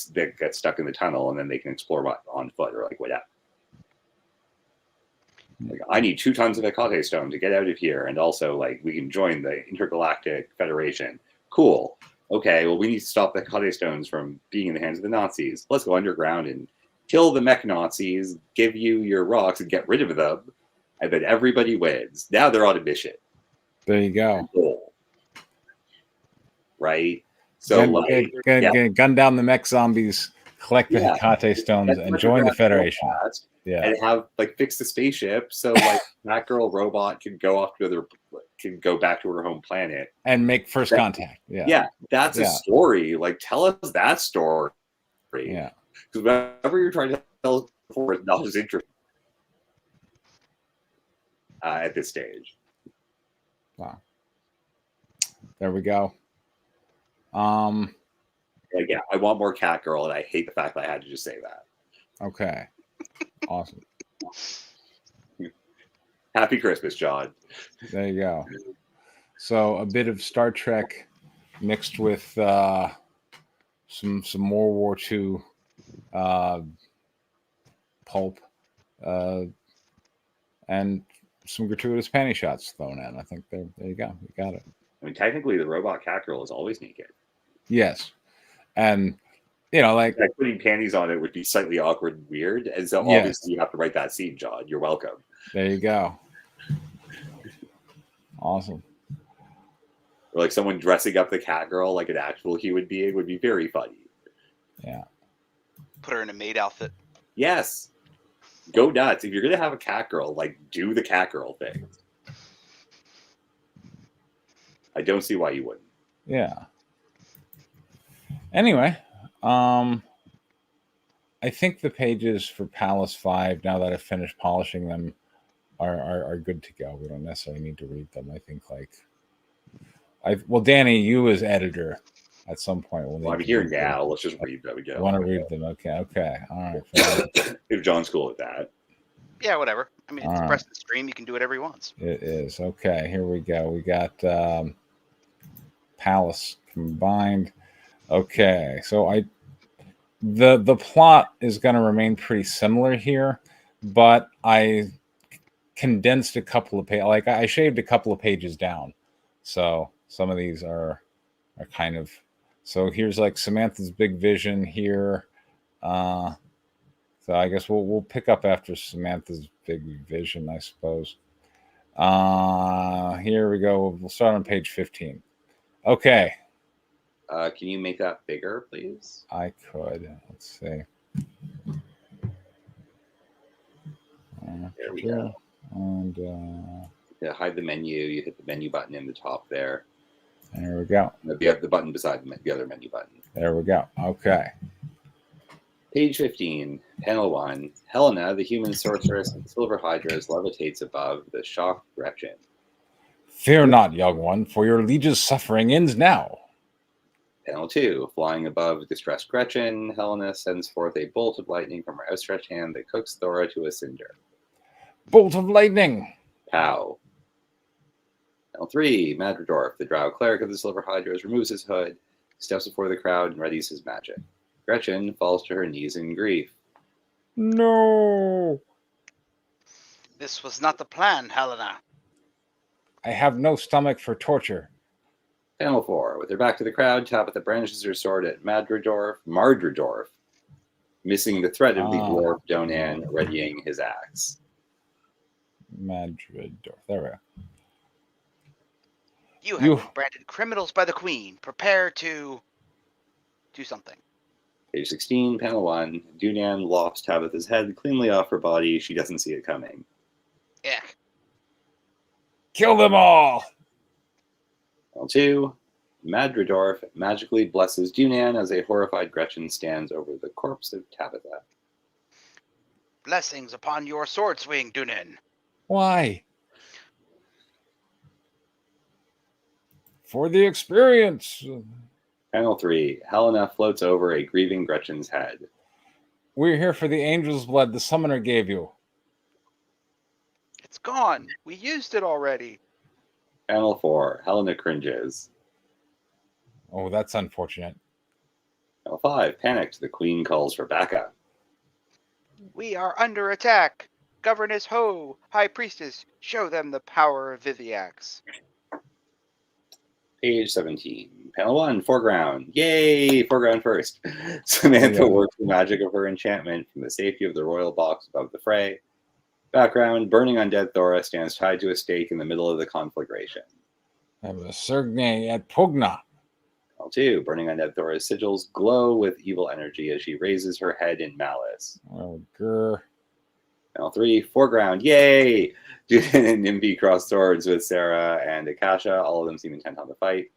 stuck in the tunnel and then they can explore on foot or like whatever. Like, I need 2 tons of Hecate stone to get out of here, and also like we can join the Intergalactic Federation. Cool. Okay, well, we need to stop the Hecate stones from being in the hands of the Nazis. Let's go underground and kill the mech Nazis, give you your rocks, and get rid of them. I bet everybody wins. Now they're on a mission. There you go. Cool. Right? So, gun down the mech zombies, collect the Hecate stones, and join the Federation. Yeah, and have like fix the spaceship so like that girl robot can go back to her home planet and make first contact. Yeah, that's a story. Like, tell us that story. Yeah, because whatever you're trying to tell before is not as interesting at this stage. Wow. There we go. Like, yeah, I want more Catgirl, and I hate the fact that I had to just say that. Okay. Awesome. Happy Christmas, John. There you go. So a bit of Star Trek mixed with some World War II pulp and some gratuitous panty shots thrown in. I think there you go. You got it. I mean, technically, the robot Catgirl is always naked. Yes, and you know, like putting panties on it would be slightly awkward and weird, and so obviously you have to write that scene, John. You're welcome. There you go. Awesome. Or like someone dressing up the Catgirl like an actual human being would be very funny. Yeah. Put her in a maid outfit. Yes. Go nuts. If you're gonna have a Catgirl, like, do the Catgirl thing. I don't see why you wouldn't. Yeah. Anyway, I think the pages for Palace 5, now that I've finished polishing them, are good to go. We don't necessarily need to read them. I think Danny, you as editor at some point will I'm here now. Let's just read them again. I want to read them. Okay. All right. If John's cool with that. Yeah, whatever. I mean, it's Preston's stream. You can do whatever he wants. It is. Okay, here we go. We got Palace combined. Okay, so the plot is going to remain pretty similar here, but I condensed a couple of pages. Like, I shaved a couple of pages down, so some of these are kind of. So here's like Samantha's big vision here. So I guess we'll pick up after Samantha's big vision, I suppose. Here we go. We'll start on page 15. Okay. Can you make that bigger, please? I could. Let's see. There we go. And Yeah, hide the menu. You hit the menu button in the top there. there we go. The button beside the other menu button. There we go. Okay. Page 15, panel 1. Helena, the human sorceress of the Silver Hydras, levitates above the shocked Gretchen. Fear not, young one, for your liege's suffering ends now. Panel 2. Flying above distressed Gretchen, Helena sends forth a bolt of lightning from her outstretched hand that cooks Thora to a cinder. Bolt of lightning. Pow. Panel 3. Madridorf, the drow cleric of the Silver Hydras, removes his hood, steps before the crowd, and readies his magic. Gretchen falls to her knees in grief. No. This was not the plan, Helena. I have no stomach for torture. Panel 4. With her back to the crowd, Tabitha brandishes her sword at Mardredorf, missing the threat of the dwarf Donan readying his axe. Madridorf. There we go. You have been branded criminals by the Queen. Prepare to do something. Page 16, panel 1. Dunan lofts Tabitha's head cleanly off her body. She doesn't see it coming. Eck. Kill them all. Panel 2. Madridorf magically blesses Dunan as a horrified Gretchen stands over the corpse of Tabitha. Blessings upon your sword swing, Dunan. Why? For the experience. Panel 3. Helena floats over a grieving Gretchen's head. We're here for the angel's blood the summoner gave you. It's gone. We used it already. Panel 4. Helena cringes. Oh, that's unfortunate. Panel 5. Panicked, the Queen calls for backup. We are under attack. Governess Ho, High Priestess, show them the power of Viviax. Page 17. Panel 1. Foreground. Yay! Foreground first. Samantha works the magic of her enchantment from the safety of the royal box above the fray. Background. Burning undead Thora stands tied to a stake in the middle of the conflagration. Sergne at Pugna. Panel 2. Burning undead Thora's sigils glow with evil energy as she raises her head in malice. Oh, grr. Panel 3. Foreground. Yay! Dunan and Nimby cross swords with Sarah and Akasha. All of them seem intent on the fight.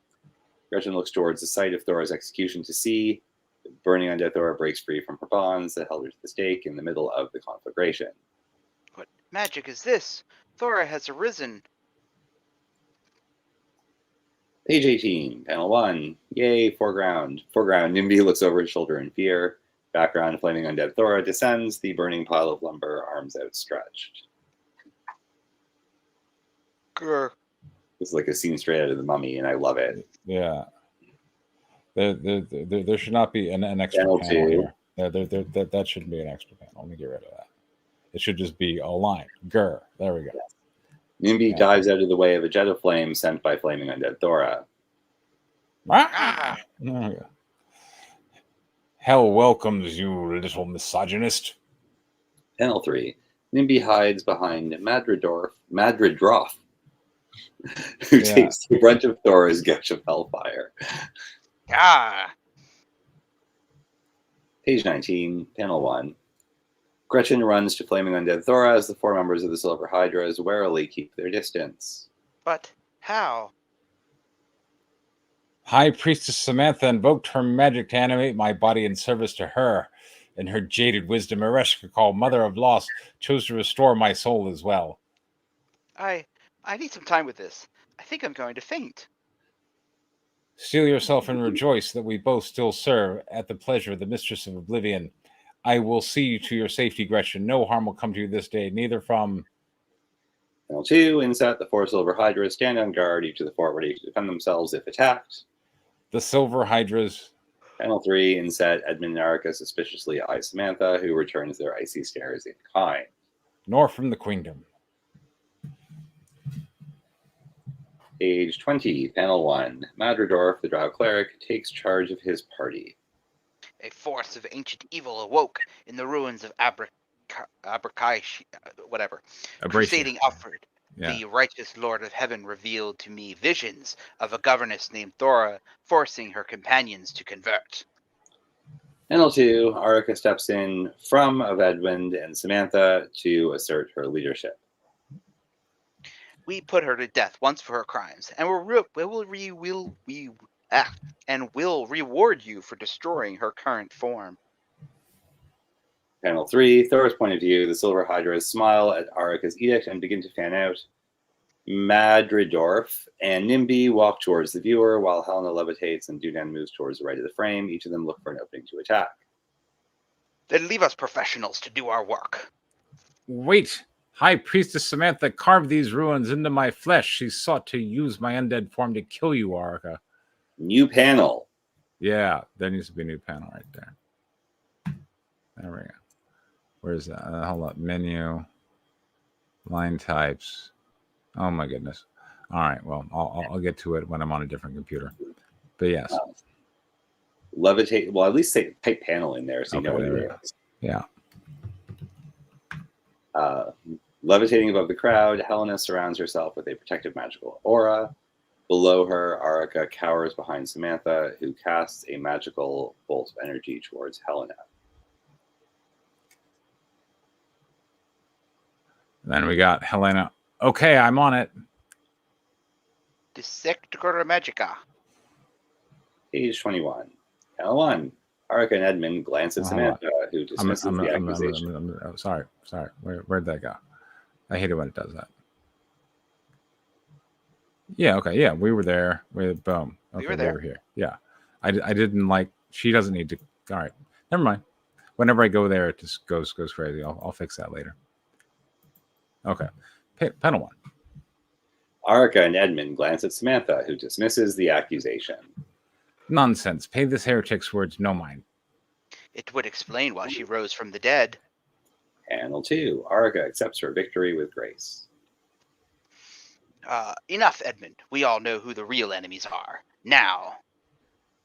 Gretchen looks towards the site of Thora's execution to see. Burning undead Thora breaks free from her bonds that held her to the stake in the middle of the conflagration. What magic is this? Thora has arisen. Page 18, panel 1. Yay, foreground. Foreground, Nimby looks over his shoulder in fear. Background, flaming undead Thora descends, the burning pile of lumber, arms outstretched. Grr. This is like a scene straight out of The Mummy, and I love it. Yeah. There should not be an extra panel here. That shouldn't be an extra panel. Let me get rid of that. It should just be a line. Grr. There we go. Yes. Nimby dives out of the way of a jet of flame sent by flaming undead Thora. Ah! Hell welcomes you, little misogynist. Panel 3. Nimby hides behind Madridorf, who takes the brunt of Thora's gush of hellfire. Ah. Page 19, panel 1. Gretchen runs to flaming undead Thora as the 4 members of the Silver Hydras warily keep their distance. But how? High Priestess Samantha invoked her magic to animate my body in service to her. In her jaded wisdom, Ereshka, called Mother of Loss, chose to restore my soul as well. I need some time with this. I think I'm going to faint. Steel yourself and rejoice that we both still serve at the pleasure of the Mistress of Oblivion. I will see you to your safety, Gretchen. No harm will come to you this day, neither from... Panel 2, inset, the 4 Silver Hydras stand on guard, each of the 4 ready to defend themselves if attacked. The Silver Hydras. Panel 3, inset, Edmund and Erica suspiciously eye Samantha, who returns their icy stares in kind. Nor from the Queendom. Page 20, panel 1. Madridorf, the drow cleric, takes charge of his party. A force of ancient evil awoke in the ruins of Crusading Alfred. Yeah. The righteous Lord of Heaven revealed to me visions of a governess named Thora forcing her companions to convert. Panel 2, Arica steps in from of Edmund and Samantha to assert her leadership. We put her to death once for her crimes, and we'll reward you for destroying her current form. Panel 3, Thor's point of view. The Silver Hydras smile at Arica's edict and begin to fan out. Madridorf and Nimby walk towards the viewer while Helena levitates and Dunan moves towards the right of the frame. Each of them look for an opening to attack. Then leave us professionals to do our work. Wait! High Priestess Samantha carved these ruins into my flesh. She sought to use my undead form to kill you, Arica. New panel. Yeah, there needs to be a new panel right there. There we go. Where's that? Hold up. Menu. Line types. Oh my goodness. All right. Well, I'll get to it when I'm on a different computer. But yes. Levitate. Well, at least say type panel in there so you know what it is. Yeah. Levitating above the crowd, Helena surrounds herself with a protective magical aura. Below her, Arica cowers behind Samantha, who casts a magical bolt of energy towards Helena. Then we got Helena. Okay, I'm on it. Dissector Magica. Page 21. Panel 1. Arica and Edmund glance at Samantha, who dismisses the accusation. Sorry. Where'd that go? I hate it when it does that. Yeah, okay, yeah, we were there. Boom. Okay, we were here. Yeah. I didn't like, she doesn't need to, all right. Never mind. Whenever I go there, it just goes crazy. I'll fix that later. Okay. Panel 1. Arica and Edmund glance at Samantha, who dismisses the accusation. Nonsense. Pay this heretic's words no mind. It would explain why she rose from the dead. Panel 2. Arica accepts her victory with grace. Enough, Edmund. We all know who the real enemies are. Now.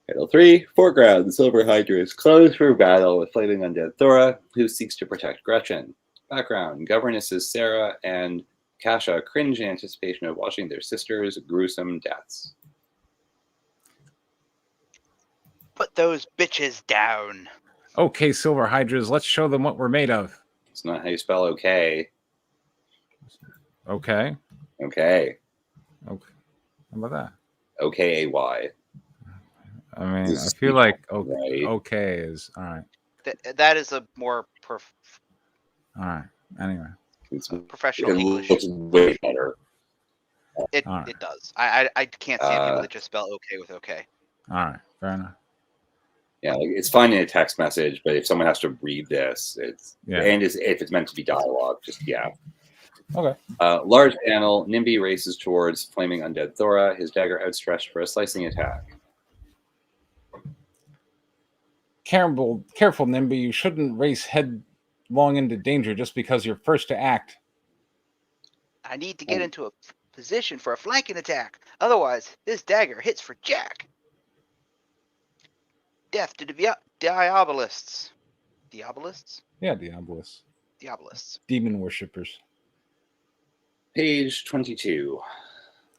Panel 3. Foreground. The Silver Hydra is closed for battle with flaming undead Thora, who seeks to protect Gretchen. Background. Governesses Sarah and Kasha cringe in anticipation of watching their sister's gruesome deaths. Put those bitches down. Okay, Silver Hydras, let's show them what we're made of. It's not how you spell okay. Okay. Okay. How about that? Okay-A-Y. I mean, I feel like okay is all right. That is a more all right. Anyway, it's professional English. Looks way better. It does. I can't stand people that just spell okay with okay. All right, fair enough. Yeah, like it's fine in a text message, but if someone has to read this, and if it's meant to be dialogue, Okay. Large panel. Nimby races towards flaming undead Thora, his dagger outstretched for a slicing attack. Careful, Nimby. You shouldn't race headlong into danger just because you're first to act. I need to get into a position for a flanking attack. Otherwise, this dagger hits for Jack. Death to the Diabolists. Diabolists? Yeah, Diabolists. Diabolists. Demon worshippers. Page 22.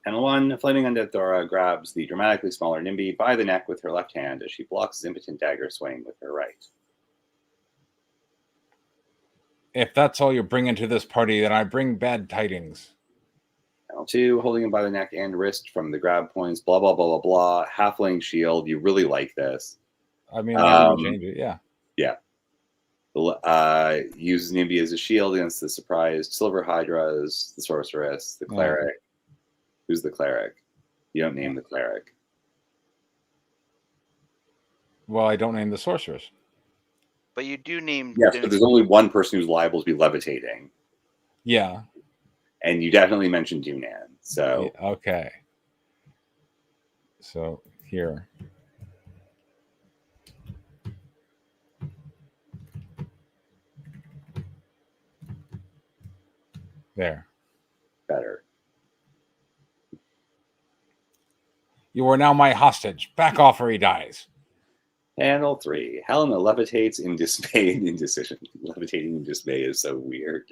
Panel 1. Flaming undead Thora grabs the dramatically smaller Nimby by the neck with her left hand as she blocks his impotent dagger swing with her right. If that's all you bring into this party, then I bring bad tidings. Panel 2. Holding him by the neck and wrist from the grab points. Blah, blah, blah, blah, blah. Halfling shield. You really like this. I mean, I would change it, yeah. Yeah. Uses Nimby as a shield against the surprised Silver Hydras, the Sorceress, the Cleric. Oh. Who's the Cleric? You don't name the Cleric. Well, I don't name the Sorceress. But you do name... Yes, but there's only one person who's liable to be levitating. Yeah. And you definitely mentioned Dunan, so... Okay. So, here... There. Better. You are now my hostage. Back off or he dies. Panel 3. Helena levitates in dismay and indecision. Levitating in dismay is so weird.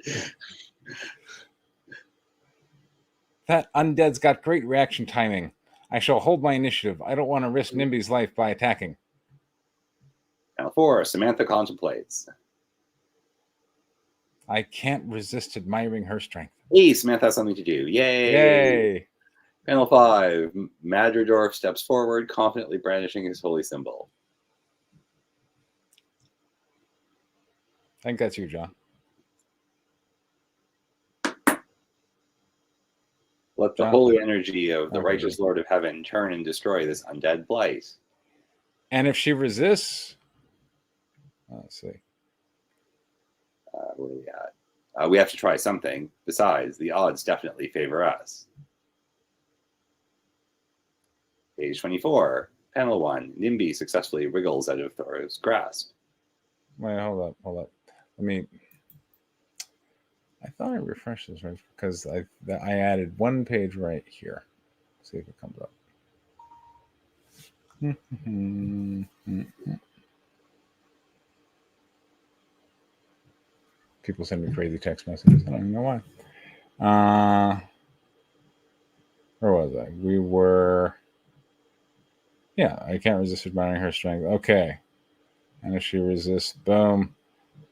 That undead's got great reaction timing. I shall hold my initiative. I don't want to risk Nimby's life by attacking. Panel 4, Samantha contemplates. I can't resist admiring her strength. Hey, Samantha has something to do. Yay! Yay! Panel 5, Madridorf steps forward, confidently brandishing his holy symbol. I think that's you, John. Let the John. holy energy of the Okay. righteous Lord of Heaven turn and destroy this undead blight. And if she resists, let's see. Where are we at? We have to try something. Besides, the odds definitely favor us. Page 24, panel 1. NIMBY successfully wriggles out of Thora's grasp. Wait, hold up. I thought I refreshed this right because I added one page right here. Let's see if it comes up. People send me crazy text messages. I don't even know why. Where was I? We were. Yeah, I can't resist admiring her strength. Okay. And if she resists, boom.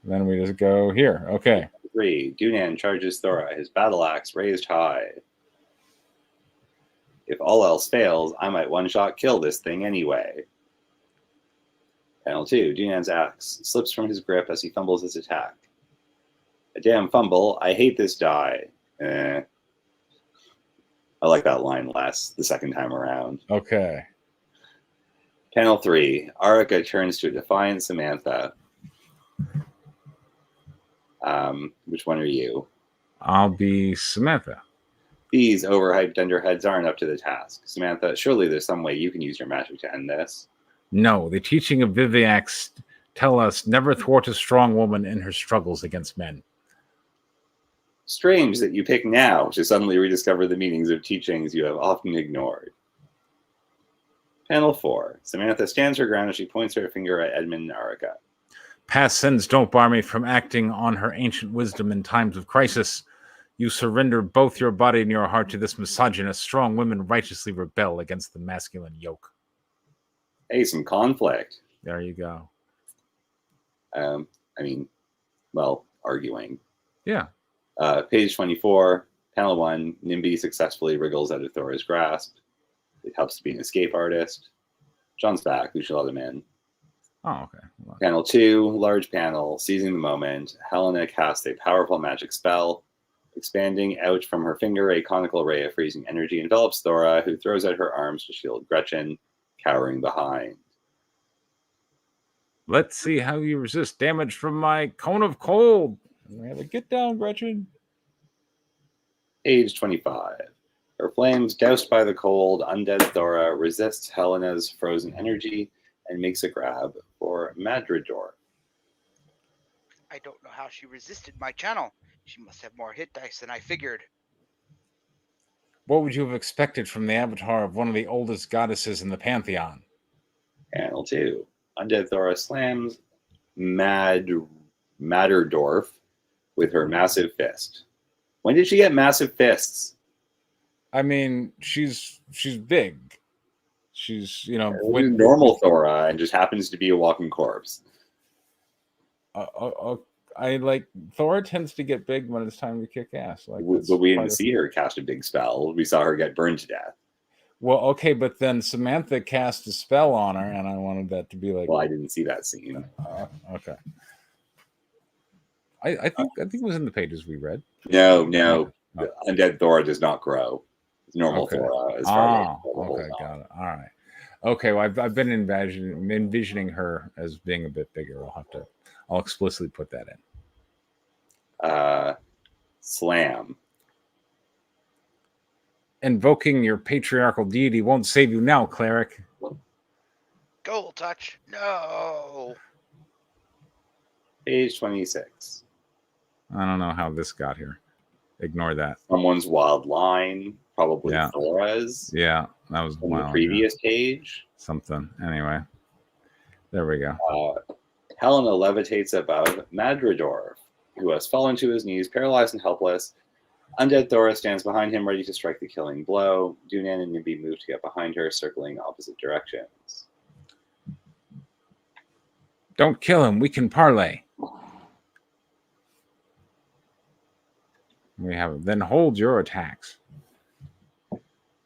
Then we just go here. Okay. 3. Dunan charges Thora, his battle axe raised high. If all else fails, I might one-shot kill this thing anyway. Panel 2. Dunan's axe slips from his grip as he fumbles his attack. A damn fumble. I hate this die. I like that line less the second time around. Okay. Panel 3. Arika turns to a defiant Samantha. Which one are you? I'll be Samantha. These overhyped dunderheads aren't up to the task. Samantha, surely there's some way you can use your magic to end this. No, the teaching of Viviax tell us never thwart a strong woman in her struggles against men. Strange that you pick now to suddenly rediscover the meanings of teachings you have often ignored. Panel 4. Samantha stands her ground as she points her finger at Edmund and Arika. Past sins don't bar me from acting on her ancient wisdom in times of crisis. You surrender both your body and your heart to this misogynist. Strong women righteously rebel against the masculine yoke. Hey, some conflict. There you go. Arguing. Yeah. Page 24, panel 1. NIMBY successfully wriggles out of Thora's grasp. It helps to be an escape artist. John's back. We should let him in. Oh, okay. Panel 2, large panel. Seizing the moment, Helena casts a powerful magic spell. Expanding out from her finger, a conical ray of freezing energy envelops Thora, who throws out her arms to shield Gretchen, cowering behind. Let's see how you resist damage from my cone of cold. Get down, Gretchen. Page 25. Her flames, doused by the cold, undead Thora resists Helena's frozen energy and makes a grab for Madridorf. I don't know how she resisted my channel. She must have more hit dice than I figured. What would you have expected from the avatar of one of the oldest goddesses in the pantheon? Panel 2. Undead Thora slams Madridorf with her massive fist. When did she get massive fists? I mean, she's big. She's, normal Thora and just happens to be a walking corpse. Thora tends to get big when it's time to kick ass. But we didn't see her cast a big spell. We saw her get burned to death. Well, okay, but then Samantha cast a spell on her, and I wanted that to be like. Well, I didn't see that scene. Okay. I think it was in the pages we read. No. Oh. Undead Thora does not grow. It's normal Thora. Got it. All right. Okay, well, I've been envisioning her as being a bit bigger. I'll explicitly put that in. Slam. Invoking your patriarchal deity won't save you now, cleric. Goal touch. No. Page 26. I don't know how this got here. Ignore that. Someone's wild line. Probably Thora's. Yeah, that was from the previous page. Something. Anyway. There we go. Helena levitates above Madridorf, who has fallen to his knees, paralyzed and helpless. Undead Thora stands behind him, ready to strike the killing blow. Dunan and Nimby move to get behind her, circling opposite directions. Don't kill him. We can parlay. We have then hold your attacks.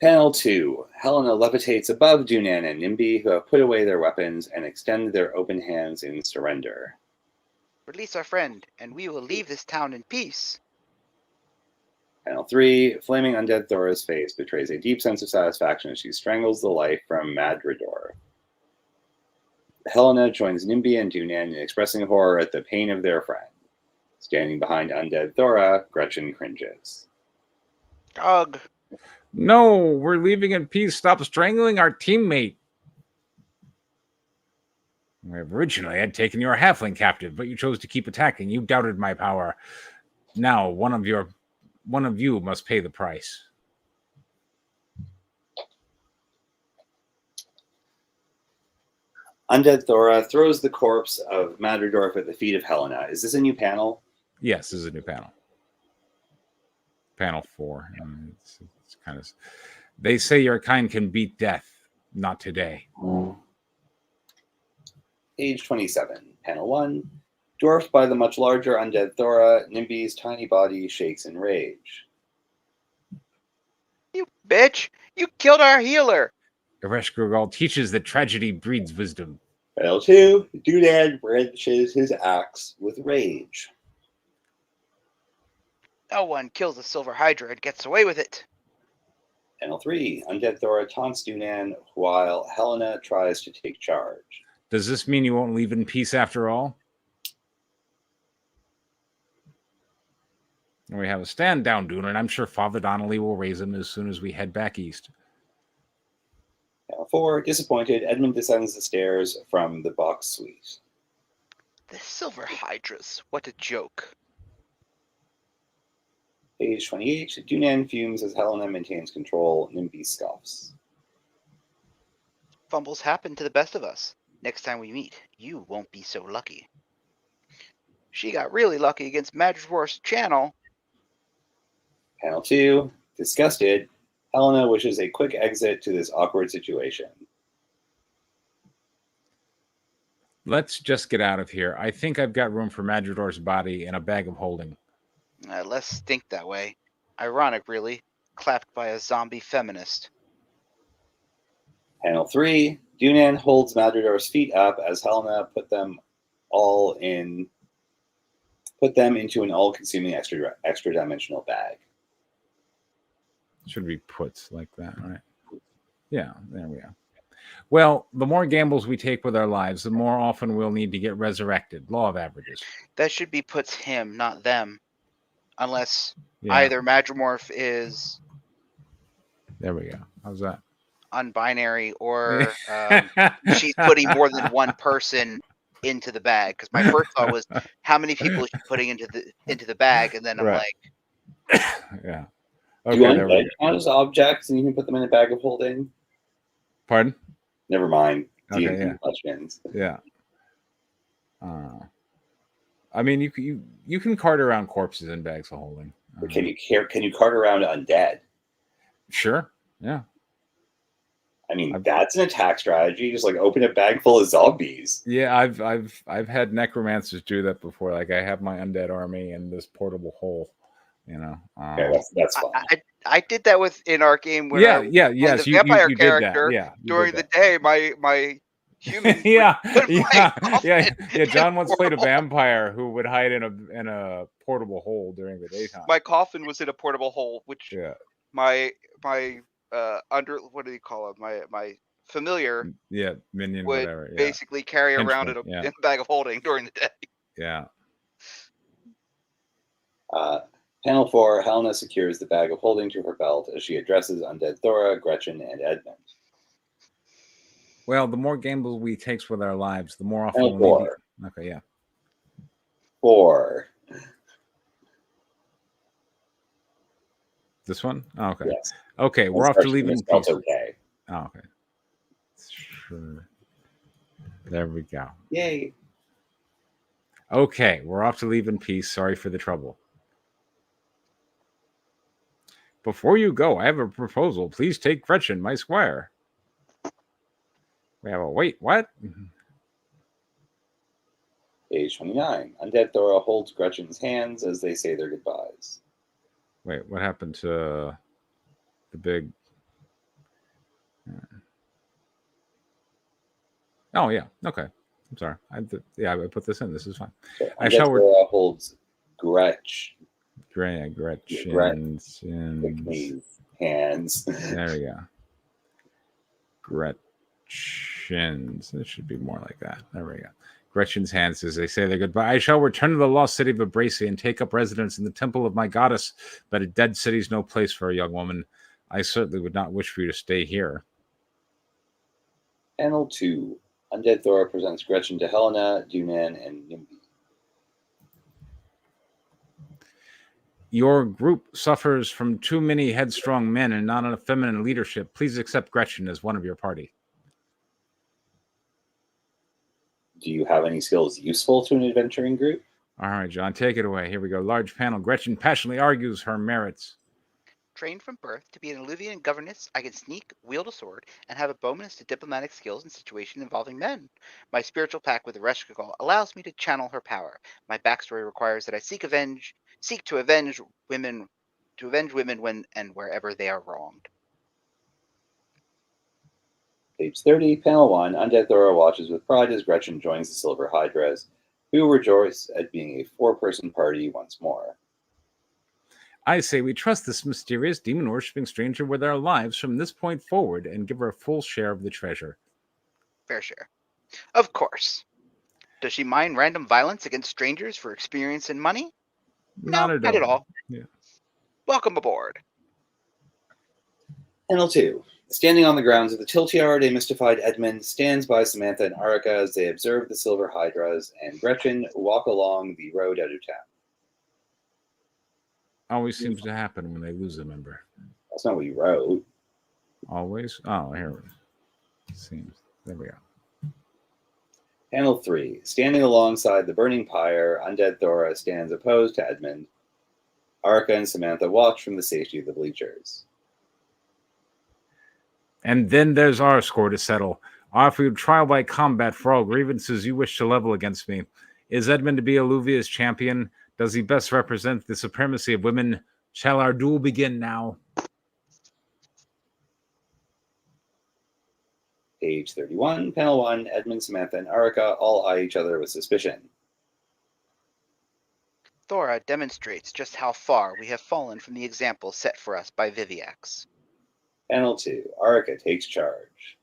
Panel 2. Helena levitates above Dunan and Nimby, who have put away their weapons and extend their open hands in surrender. Release our friend, and we will leave this town in peace. Panel 3. Flaming undead Thora's face betrays a deep sense of satisfaction as she strangles the life from Madridor. Helena joins Nimby and Dunan in expressing horror at the pain of their friend. Standing behind undead Thora, Gretchen cringes. Ugh. No, we're leaving in peace. Stop strangling our teammate. Originally, I'd taken your halfling captive, but you chose to keep attacking. You doubted my power. Now, one of you must pay the price. Undead Thora throws the corpse of Madridorf at the feet of Helena. Is this a new panel? Yes, this is a new panel. Panel 4. It's kind of. They say your kind can beat death. Not today. Page 27. Panel 1. Dwarfed by the much larger undead Thora, Nimby's tiny body shakes in rage. You bitch! You killed our healer! Eresh Grugal teaches that tragedy breeds wisdom. Panel 2. Dunan wrenches his axe with rage. No one kills a silver hydra and gets away with it. Panel 3. Undead Thora taunts Dunan while Helena tries to take charge. Does this mean you won't leave in peace after all? We have a stand down, Dunan. I'm sure Father Donnelly will raise him as soon as we head back east. Panel 4. Disappointed, Edmund descends the stairs from the box suite. The silver hydras. What a joke. Page 28. Dunan fumes as Helena maintains control. Nimby scoffs. Fumbles happen to the best of us. Next time we meet, you won't be so lucky. She got really lucky against Madridor's channel. Panel 2. Disgusted, Helena wishes a quick exit to this awkward situation. Let's just get out of here. I think I've got room for Madridor's body in a bag of holding. Let's think that way. Ironic, really. Clapped by a zombie feminist. Panel 3. Dunan holds Madridor's feet up as Helena put them into an all-consuming extra dimensional bag. Should be puts like that, right? Yeah, there we are. Well, the more gambles we take with our lives, the more often we'll need to get resurrected. Law of averages. That should be puts him, not them. Unless either Madrimorph is... There we go. How's that? Unbinary, or she's putting more than one person into the bag. Because my first thought was, how many people is she putting into the bag? And then I'm like... Yeah. Okay, do you undead count as objects and you can put them in a bag of holding? Pardon? Never mind. Okay, questions. Yeah. I mean, you can cart around corpses in bags of holding. But can you cart around undead? Sure. Yeah. I mean, that's an attack strategy. Just like open a bag full of zombies. Yeah, I've had necromancers do that before. Like I have my undead army in this portable hole. You know. Okay, that's fine. I did that in our game when yes, the vampire you character. Yeah, during the day, my human. yeah. John once played a vampire who would hide in a portable hole during the daytime. My coffin was in a portable hole, which my under what do you call it? My familiar minion would whatever basically carry around in a bag of holding during the day. Yeah. Panel 4, Helena secures the bag of holding to her belt as she addresses undead Thora, Gretchen, and Edmund. Well, the more gambles we take with our lives, the more often Panel we'll 4. need. Okay, yeah. 4. This one? Oh, okay. Yes. Okay, we're off to leave in peace. Okay. Oh, okay. Sure. There we go. Yay. Okay, we're off to leave in peace. Sorry for the trouble. Before you go, I have a proposal. Please take Gretchen, my squire. We have a wait, what? Page 29. Undead Thora holds Gretchen's hands as they say their goodbyes. Wait, what happened to the big? Oh yeah, okay. I'm sorry. I put this in. This is fine. So I Undead shall. Thora holds Gretchen's hands. There we go. Gretchen's. It should be more like that. There we go. Gretchen's hands as they say their goodbye. I shall return to the lost city of Abrasia and take up residence in the temple of my goddess, but a dead city is no place for a young woman. I certainly would not wish for you to stay here. Panel 2. Undead Thora presents Gretchen to Helena, Dunan, and Nimby. Your group suffers from too many headstrong men and not enough feminine leadership. Please accept Gretchen as one of your party. Do you have any skills useful to an adventuring group? All right, John, take it away. Here we go. Large panel. Gretchen passionately argues her merits. Trained from birth to be an Illuvian governess, I can sneak, wield a sword, and have a bonus to diplomatic skills in situations involving men. My spiritual pact with the Reshkigal allows me to channel her power. My backstory requires that I seek to avenge women when and wherever they are wronged. Page 30, Panel 1. Undead Thora watches with pride as Gretchen joins the Silver Hydras, who rejoice at being a four-person party once more. I say we trust this mysterious demon-worshipping stranger with our lives from this point forward and give her a full share of the treasure. Fair share. Of course. Does she mind random violence against strangers for experience and money? Not Not at all. Yeah. Welcome aboard. Panel 2. Standing on the grounds of the Tilt Yard, a mystified Edmund stands by Samantha and Arica as they observe the Silver Hydras and Gretchen walk along the road out of town. Always seems to happen when they lose a member. That's not what you wrote. Always? Oh, here it seems. There we go. Panel 3. Standing alongside the burning pyre, Undead Thora stands opposed to Edmund. Arica and Samantha watch from the safety of the bleachers. And then there's our score to settle. I offer you trial by combat for all grievances you wish to level against me. Is Edmund to be Alluvia's champion? Does he best represent the supremacy of women? Shall our duel begin now? Page 31, Panel 1, Edmund, Samantha, and Arica all eye each other with suspicion. Thora demonstrates just how far we have fallen from the example set for us by Viviax. Panel 2, Arica takes charge.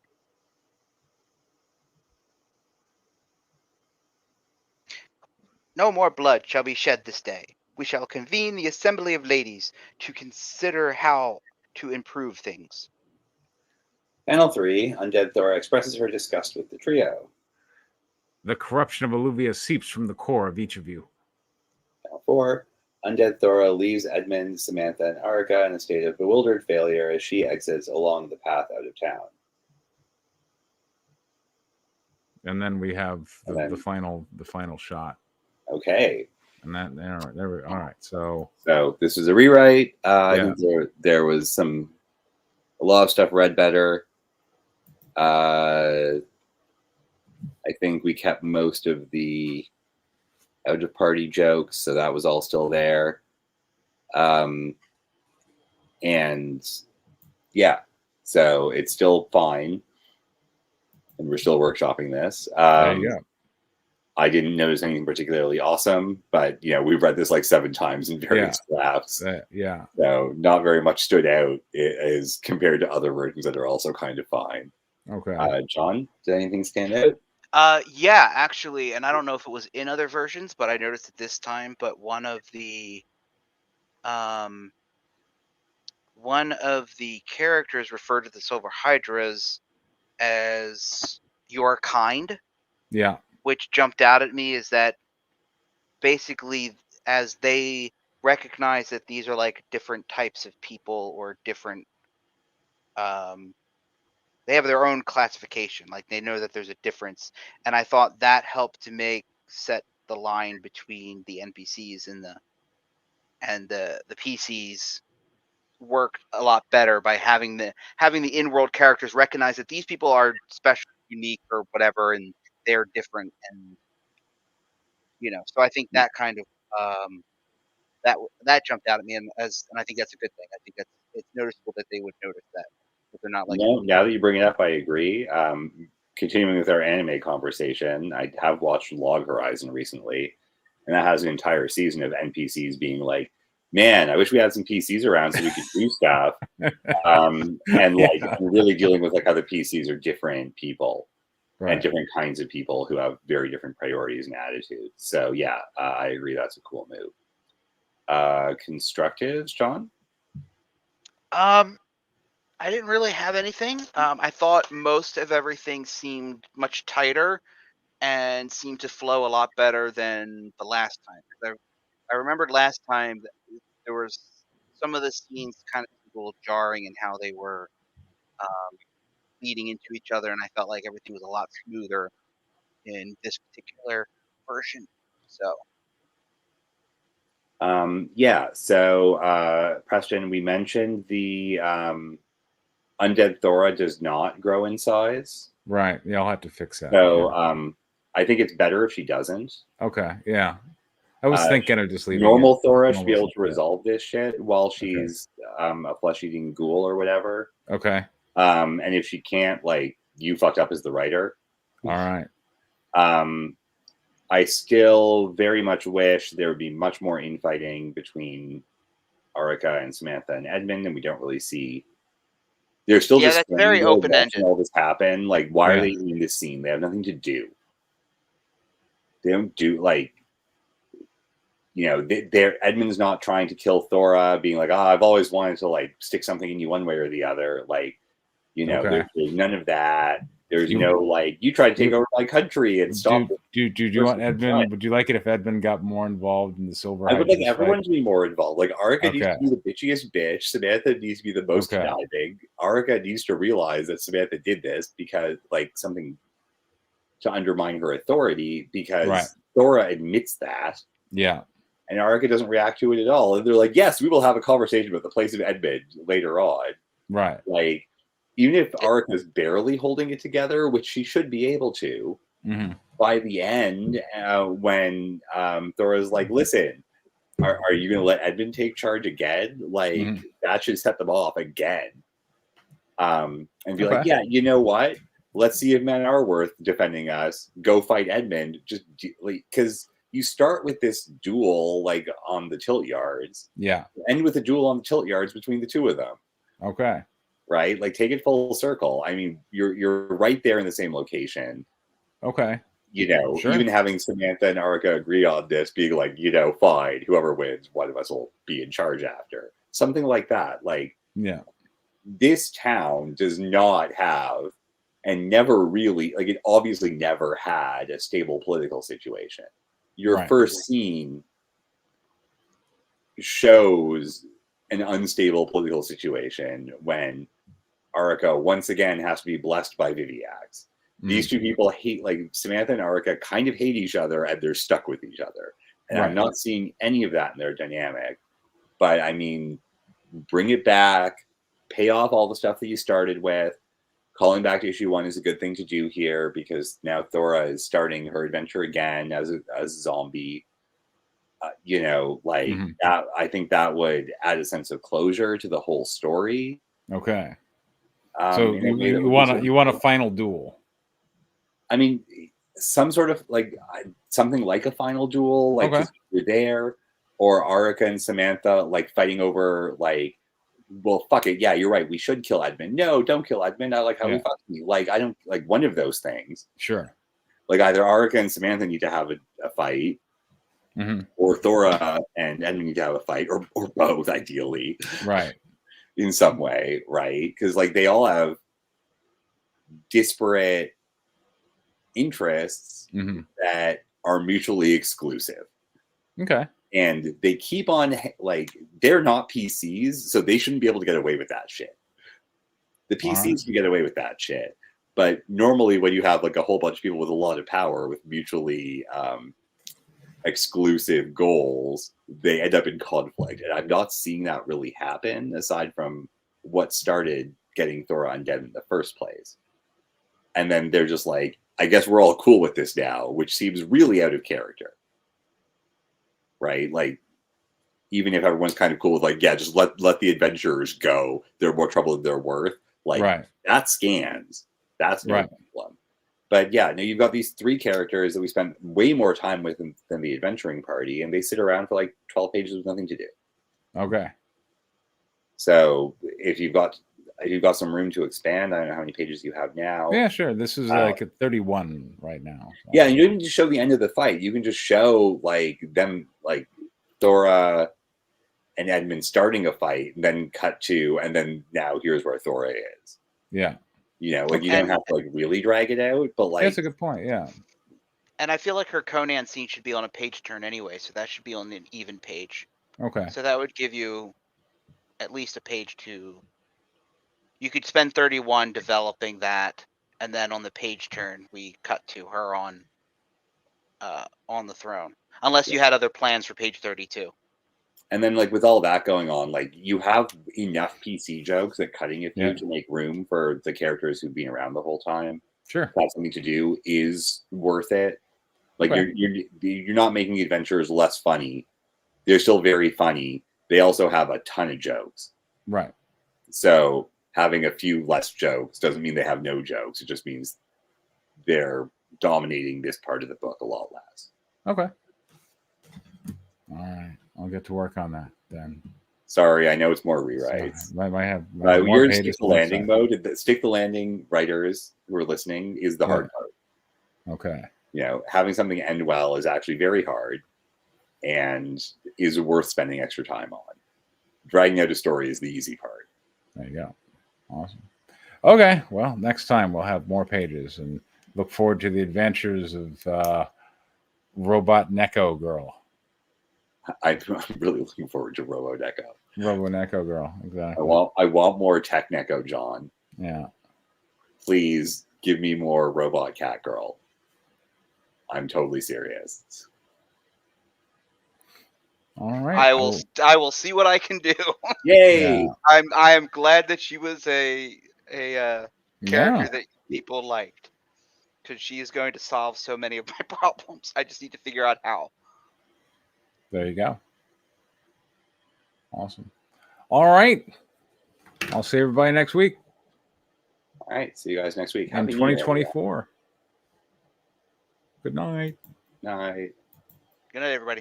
No more blood shall be shed this day. We shall convene the assembly of ladies to consider how to improve things. Panel 3, Undead Thora expresses her disgust with the trio. The corruption of Alluvia seeps from the core of each of you. Panel 4, Undead Thora leaves Edmund, Samantha, and Arica in a state of bewildered failure as she exits along the path out of town. And then we have the final shot. Okay. And that there we all right. So this was a rewrite. I think there was a lot of stuff read better. I think we kept most of the out of party jokes, so that was all still there. And yeah, so it's still fine, and we're still workshopping this. There you go. I didn't notice anything particularly awesome, but we've read this like 7 times in various drafts. So not very much stood out as compared to other versions that are also kind of fine. Okay. John, did anything stand out? Yeah, actually, and I don't know if it was in other versions, but I noticed it this time. But one of the characters referred to the Silver Hydras as your kind. Yeah. Which jumped out at me is that basically as they recognize that these are like different types of people or different they have their own classification, like they know that there's a difference, and I thought that helped to set the line between the NPCs and the PCs work a lot better by having the in-world characters recognize that these people are special, unique, or whatever, and they're different, and So I think that kind of that jumped out at me, and I think that's a good thing. I think it's noticeable that they would notice that they're not like. No, now that you bring it up, I agree. Continuing with our anime conversation, I have watched Log Horizon recently, and that has an entire season of NPCs being like, "Man, I wish we had some PCs around so we could do stuff," and really dealing with like how the PCs are different people and different kinds of people who have very different priorities and attitudes. So yeah, I agree. That's a cool move. Constructives, John? I didn't really have anything. I thought most of everything seemed much tighter and seemed to flow a lot better than the last time. I remembered last time that there was some of the scenes kind of a little jarring in how they were leading into each other, and I felt like everything was a lot smoother in this particular version. So Yeah. So Preston, we mentioned the undead Thora does not grow in size. Right. Yeah, I'll have to fix that. So I think it's better if she doesn't. Okay. Yeah. I was thinking of just leaving normal it. Thora should be able to resolve this shit while she's a flesh-eating ghoul or whatever. Okay. And if she can't, like, you fucked up as the writer. All right. I still very much wish there would be much more infighting between Arica and Samantha and Edmund, and we don't really see. They're still just that's very open-ended. All this happen. Like, why are they in this scene? They have nothing to do. They don't do like. Edmund's not trying to kill Thora, being like, I've always wanted to like stick something in you one way or the other. Like, there's none of that. There's no like, you tried to take over my country and stop. Do you want Edmund? Would you like it if Edmund got more involved in the Silver? I would like everyone to be more involved. Like, Arica needs to be the bitchiest bitch. Samantha needs to be the most conniving. Arica needs to realize that Samantha did this because like something to undermine her authority because Thora admits that. Yeah. And Arica doesn't react to it at all. And they're like, yes, we will have a conversation about the place of Edmund later on. Right. Like, even if Arica's barely holding it together, which she should be able to, by the end, when Thora's like, listen, are you going to let Edmund take charge again? Like, that should set them off again. And be like, yeah, you know what? Let's see if men are worth defending us. Go fight Edmund. Just because... you start with this duel like on the tilt yards. Yeah. End with a duel on the tilt yards between the two of them. Okay. Right? Like take it full circle. I mean, you're right there in the same location. Okay. Even having Samantha and Arica agree on this, being like, fine, whoever wins, one of us will be in charge after. Something like that. Like, this town does not have and never really, like it obviously never had a stable political situation. Your first scene shows an unstable political situation when Arica once again has to be blessed by Viviax. These two people hate, like Samantha and Arica kind of hate each other and they're stuck with each other. And I'm not seeing any of that in their dynamic. But I mean, bring it back, pay off all the stuff that you started with. Calling back to issue 1 is a good thing to do here because now Thora is starting her adventure again as a zombie. That, I think that would add a sense of closure to the whole story. Okay. So you want a final duel? I mean, some sort of like something like a final duel, like just you're there, or Arica and Samantha like fighting over like. Well, fuck it. Yeah, you're right. We should kill Edmund. No, don't kill Edmund. I like how he fucked me. Like, I don't like one of those things. Sure. Like, either Arica and Samantha need to have a fight, or Thora and Edmund need to have a fight, or both, ideally. Right. In some way, right? Because, like, they all have disparate interests that are mutually exclusive. Okay. And they keep on, like, they're not PCs, so they shouldn't be able to get away with that shit. The PCs can get away with that shit. But normally when you have, like, a whole bunch of people with a lot of power with mutually exclusive goals, they end up in conflict. And I'm not seeing that really happen, aside from what started getting Thora undead in the first place. And then they're just like, I guess we're all cool with this now, which seems really out of character. right? Like, even if everyone's kind of cool with like, yeah, just let the adventurers go. They're more trouble than they're worth. Like, Right. that scans. That's no Right. problem. But yeah, no, you've got these 3 characters that we spent way more time with than the adventuring party, and they sit around for like 12 pages with nothing to do. Okay. So if you've got some room to expand, I don't know how many pages you have now. Yeah, sure. This is like a 31 right now. So. Yeah, and you don't even just show the end of the fight. You can just show like them, like Thora and Edmund starting a fight, and then cut to, and then now here's where Thora is. Yeah. You know, like you don't have to like really drag it out, but like that's a good point. Yeah. And I feel like her Conan scene should be on a page turn anyway, so that should be on an even page. Okay. So that would give you at least a page to. You could spend 31 developing that, and then on the page turn we cut to her on the throne, unless you had other plans for page 32. And then, like, with all that going on, like, you have enough PC jokes that cutting a few Yeah. to make room for the characters who've been around the whole time. Sure. That's something to do is worth it. Like, Okay. you're not making the adventures less funny. They're still very funny. They also have a ton of jokes. Right. So having a few less jokes doesn't mean they have no jokes. It just means they're dominating this part of the book a lot less. Okay. All right. I'll get to work on that then. Sorry, I know it's more rewrites. So, I have You're in pages stick the to landing decide. mode. Stick the landing writers who are listening is the hard part. Okay. You know, having something end well is actually very hard and is worth spending extra time on. Dragging out a story is the easy part. There you go. Awesome. Okay. Well, next time we'll have more pages and look forward to the adventures of Robot Neko Girl. I'm really looking forward to Robo Deco. Robo Neko Girl. Exactly. I want more Tech Neko, John. Yeah. Please give me more Robot Cat Girl. I'm totally serious. All right. I will see what I can do. Yay! Yeah. I am glad that she was a character Yeah. that people liked, because she is going to solve so many of my problems. I just need to figure out how. There you go. Awesome. All right. I'll see everybody next week. All right. See you guys next week. In Happy New Year, 2024. Good night. everyone. Night. Good night, everybody.